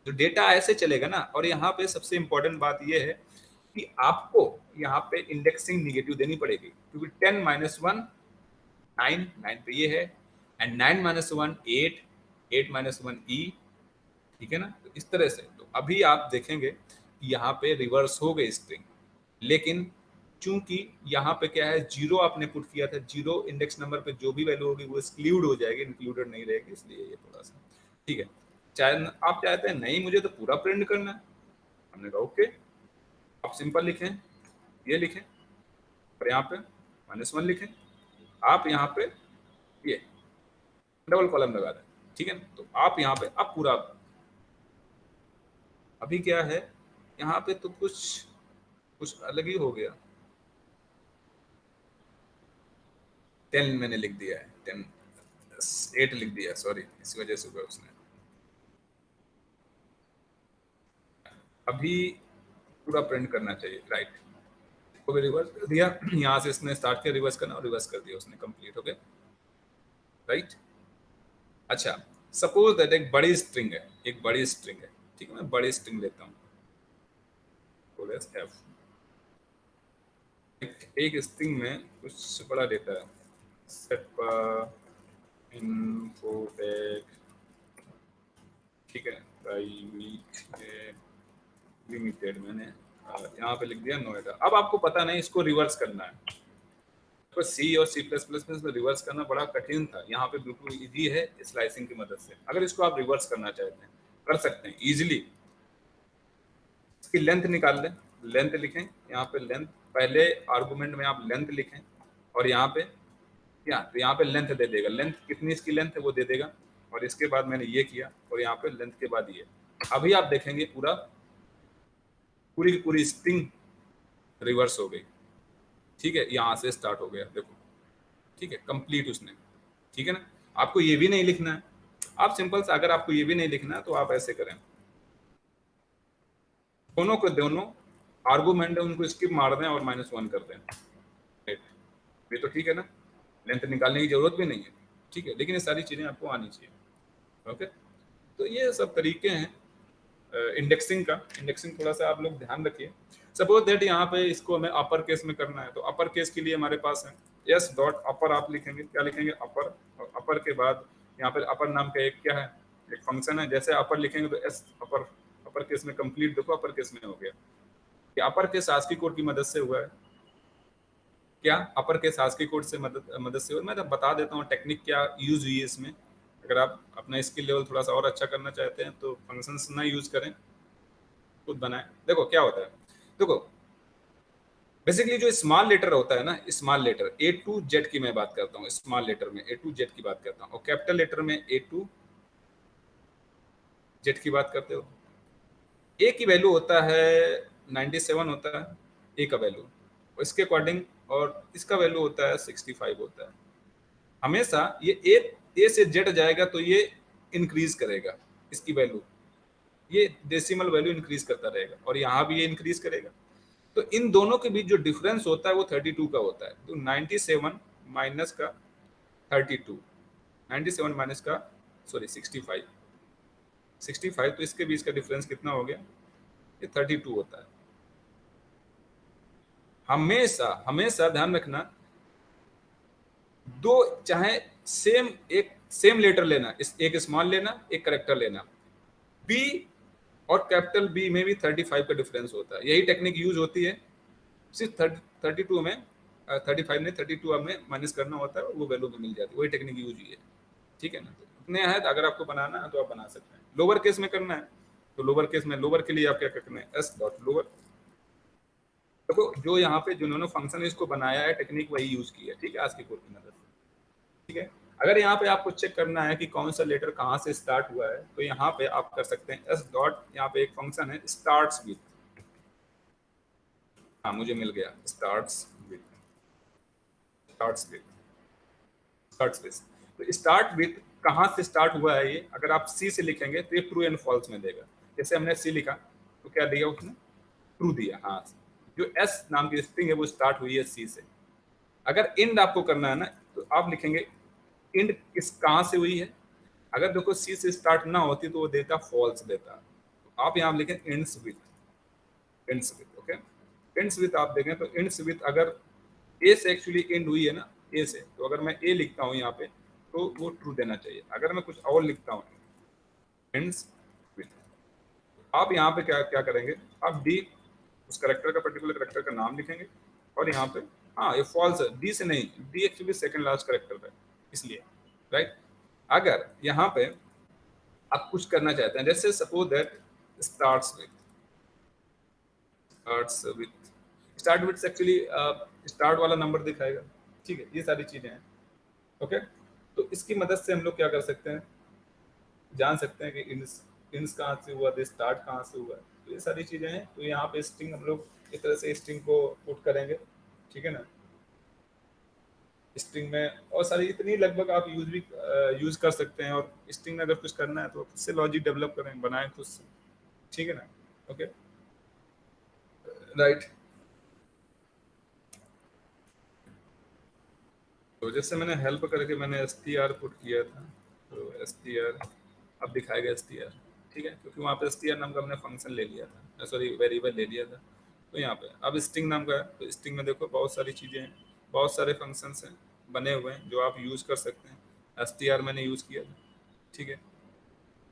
तो डेटा ऐसे चलेगा ना। और यहाँ पे सबसे इंपॉर्टेंट बात यह है कि आपको यहाँ पे इंडेक्सिंग निगेटिव देनी पड़ेगी, क्योंकि 10 - 1 9, 9 पे ये है, एंड 9 - 1 8, 8 - 1 ई, ठीक है ना। तो इस तरह से तो अभी आप देखेंगे कि यहाँ पे रिवर्स हो गई स्ट्रिंग, लेकिन चूंकि यहाँ पे क्या है, 0 आपने पुट किया था, 0 इंडेक्स नंबर पे जो भी वैल्यू होगी वो एक्सक्लूड हो जाएगी, इंक्लूडेड नहीं रहेगी, इसलिए ये थोड़ा सा, ठीक है। चाहे आप चाहते हैं नहीं मुझे तो पूरा प्रिंट करना है, हमने कहा ओके, आप सिंपल लिखें, ये लिखें, और यहाँ पे -1 लिखें, आप यहाँ पे ये डबल कॉलम लगा दें, ठीक है। तो आप यहाँ पे अब पूरा, अभी क्या है यहाँ पे तो कुछ कुछ अलग ही हो गया, 10 मैंने लिख दिया है, 10 8 लिख दिया, सॉरी, इसी वजह से हुआ उसने। अभी पूरा प्रिंट करना चाहिए, राइट, को भी रिवर्स कर दिया, यहाँ से इसने स्टार्ट किया रिवर्स करना, और रिवर्स कर दिया उसने, कंप्लीट हो गया, राइट। अच्छा, सपोज दैट एक बड़ी स्ट्रिंग है, एक बड़ी स्ट्रिंग है, ठीक है, मैं बड़ी स्ट्रिंग लेता हूँ, एफ, एक स्ट्रिंग में कुछ बड़ा डेटा है, सेट इन्फोटेक, ठीक है, प्राइवेट लिमिटेड, मैंने यहाँ पे लिख दिया नोएडा। अब आपको पता नहीं इसको रिवर्स करना है, तो सी और C++ में रिवर्स करना बड़ा कठिन था, यहाँ पे बिल्कुल इजी है स्लाइसिंग की मदद से। अगर इसको आप रिवर्स करना चाहते हैं कर सकते हैं इजीली। इसकी लेंथ निकाल लें, लेंथ लिखें, यहाँ पे लेंथ, पहले आर्गुमेंट में आप लेंथ लिखें, और यहाँ पे तो यहाँ पे लेंथ दे देगा, लेंथ कितनी इसकी लेंथ है वो दे देगा, और इसके बाद मैंने ये किया, और यहाँ पे लेंथ के बाद ये। अभी आप देखेंगे पूरी की पूरी स्ट्रिंग रिवर्स हो गई, ठीक है, यहाँ से स्टार्ट हो गया, देखो, ठीक है, कंप्लीट उसने, ठीक है ना। आपको ये भी नहीं लिखना है, आप सिंपल सा, अगर आपको ये भी नहीं लिखना है तो आप ऐसे करें, दोनों को दोनों आर्गुमेंट है उनको स्किप मार दें और -1 कर दें, ये तो ठीक है ना, लेंथ निकालने की जरूरत भी नहीं है, ठीक है, लेकिन ये सारी चीजें आपको आनी चाहिए। ओके, तो ये सब तरीके हैं इंडेक्सिंग का। इंडेक्सिंग थोड़ा सा आप लोग ध्यान रखिए। सपोज दैट यहाँ पे इसको हमें अपर केस में करना है, तो अपर केस के लिए हमारे पास है एस डॉट अपर, आप लिखेंगे, क्या लिखेंगे, अपर, और अपर के बाद यहाँ पे अपर नाम का एक क्या है, एक फंक्शन है, जैसे अपर लिखेंगे तो एस अपर, अपर केस में कंप्लीट, देखो अपर केस में हो गया, ये अपर केस ASCII कोड की मदद से हुआ है, क्या अपर केस ASCII कोड से मदद से हुआ। मैं तो बता देता हूँ टेक्निक क्या यूज हुई है इसमें। अगर आप अपना स्किल लेवल थोड़ा सा और अच्छा करना चाहते हैं तो फंक्शंस ना यूज करें, खुद बनाएं। देखो क्या होता है, देखो बेसिकली जो स्मॉल लेटर होता है ना, small letter A to Z की मैं बात करता हूँ, स्मॉल लेटर में A to Z की बात करता हूँ, और कैपिटल लेटर में A to Z की बात करते हो। ए की वैल्यू होता है 97 होता है, ए का वैल्यू, और इसके अकॉर्डिंग, और इसका वैल्यू होता है 65 होता है। हमेशा ये ए से जेड जाएगा तो ये इंक्रीज करेगा इसकी वैल्यू, ये डेसिमल वैल्यू इंक्रीज करता रहेगा, और यहाँ भी ये इंक्रीज करेगा। तो इन दोनों के बीच जो डिफरेंस होता है वो 32 का होता है। तो 97 माइनस का 32, 97 माइनस का, सॉरी 65, 65, तो इसके बीच का डिफरेंस कितना हो गया, ये 32 होता है। हमेशा हमेशा ध्यान रखना, दो चाहे सेम लेटर लेना, एक स्मॉल लेना, एक करेक्टर लेना, बी और कैपिटल बी में भी 35 का डिफरेंस होता है। यही टेक्निक यूज होती है, सिर्फ 32 में, 35 में 32 में माइनस करना होता है, वो वैल्यू में मिल जाती है, वही टेक्निक यूज हुई है, ठीक है ना। तो इतने हैं, तो अगर आपको बनाना है तो आप बना सकते हैं। लोअर केस में करना है तो लोअर केस में, लोअर के लिए आप क्या करना है, एस डॉट लोअर, देखो जो यहाँ पे जिन्होंने फंक्शन इसको बनाया है टेक्निक वही यूज की है, ठीक है, आज की कोड की मदद से, ठीक है। अगर यहाँ पे आपको चेक करना है कि कौन सा लेटर कहाँ से स्टार्ट हुआ है, तो यहाँ पे आप कर सकते हैं एस डॉट, यहाँ पे एक फंक्शन है स्टार्ट्स विथ, हाँ मुझे मिल गया, starts with, starts with, starts with. तो स्टार्ट विथ कहाँ से स्टार्ट हुआ है ये, अगर आप सी से लिखेंगे तो ये ट्रू एंड फॉल्स में देगा। जैसे हमने सी लिखा तो क्या दिया उसने, ट्रू दिया, हाँ। जो एस नाम की स्ट्रिंग है वो स्टार्ट हुई है सी से। अगर इंड आपको करना है ना, तो आप लिखेंगे इंड किस कहाँ से हुई है। अगर देखो सी से स्टार्ट ना होती तो वो देता फॉल्स देता, तो आप यहाँ लिखें ends with, ends with, okay. Ends with आप देखें तो इंड्स विथ अगर ए से एक्चुअली एंड हुई है ना, ए से, तो अगर मैं ए लिखता हूँ यहाँ पे तो वो ट्रू देना चाहिए। अगर मैं कुछ और लिखता हूँ एंड्स विथ, आप यहाँ पे क्या क्या करेंगे, आप डी, उस करेक्टर का, पर्टिकुलर करेक्टर का नाम लिखेंगे, और यहाँ पे हाँ ये फॉल्स है, डी से नहीं, D actually second last character है इसलिए, राइट। अगर यहाँ पे आप कुछ करना चाहते हैं, जैसे suppose that starts with, starts with, start with actually start वाला नंबर दिखाएगा, ठीक है, ये सारी चीजें हैं, ओके। तो इसकी मदद से हम लोग क्या कर सकते हैं, जान सकते हैं कि इंस, इंस कहाँ से हुआ, स्टार्ट कहाँ से हुआ, तो ये सारी चीजें हैं। तो यहाँ पे स्ट्रिंग हम लोग इस तरह से स्ट्रिंग को पुट करेंगे, ठीक है ना। स्ट्रिंग में और सारी इतनी लगभग आप यूज कर सकते हैं, और स्ट्रिंग में अगर कुछ करना है तो खुद से लॉजिक डेवलप करें, बनाएं खुद से, ठीक है ना, ओके, राइट। तो जैसे मैंने हेल्प करके मैंने एस टी आर पुट किया था, तो एस टी आर अब दिखाएगा एस टी आर, ठीक है, क्योंकि वहाँ पे एस टी आर नाम का हमने फंक्शन ले लिया था, सॉरी वेरिएबल ले लिया था। तो यहाँ पे अब स्ट्रिंग नाम का है, तो स्ट्रिंग में देखो बहुत सारी चीज़ें हैं, बहुत सारे फंक्शंस हैं बने हुए हैं जो आप यूज़ कर सकते हैं। एस टी आर मैंने यूज़ किया था, ठीक है।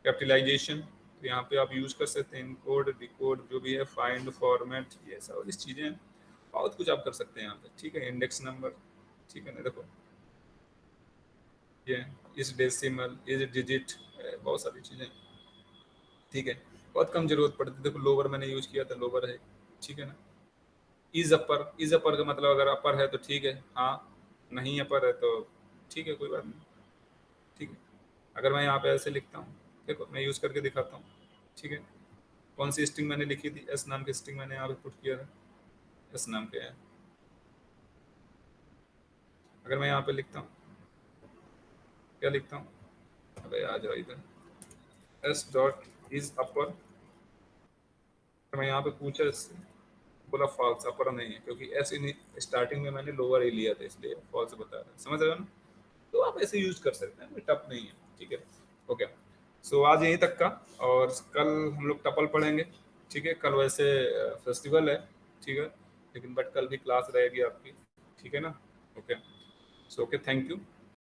कैपिटलाइजेशन, तो यहाँ पे आप यूज़ कर सकते हैं, इनकोड डिकोड जो भी है, फाइंड, फॉर्मेट, ये सब इस चीज़ें हैं, बहुत कुछ आप कर सकते हैं यहाँ पे, ठीक है। इंडेक्स नंबर, ठीक है ना, देखो ये इस डेसिमल, इस डिजिट, बहुत सारी चीज़ें, ठीक है। बहुत कम जरूरत पड़ती है, देखो लोअर मैंने यूज किया था, लोअर है, ठीक है ना। इज अपर, इज अपर का मतलब अगर अपर है तो ठीक है, हाँ, नहीं अपर है तो ठीक है, कोई बात नहीं, ठीक है। अगर मैं यहाँ पे ऐसे लिखता हूँ, देखो मैं यूज करके दिखाता हूँ, ठीक है। कौन सी स्ट्रिंग मैंने लिखी थी, एस नाम की स्ट्रिंग मैंने यहाँ पे पुट किया था, एस नाम के है। अगर मैं यहाँ पे लिखता हूँ, क्या लिखता हूँ, अरे आ जाओ इधर, एस डॉट इज अपर, तो मैं यहाँ पे पूछा इससे, बोला फॉल्स, अपर नहीं है, क्योंकि ऐसे स्टार्टिंग में मैंने लोअर ही लिया था इसलिए फॉल्स बता रहा है, समझ रहे हो ना। तो आप ऐसे यूज कर सकते हैं, कोई टफ नहीं है, ठीक है, ओके। सो आज यहीं तक का, और कल हम लोग टपल पढ़ेंगे, ठीक है। कल वैसे फेस्टिवल है, ठीक है, लेकिन बट कल भी क्लास रहेगी आपकी, ठीक है ना, okay. So okay, thank you.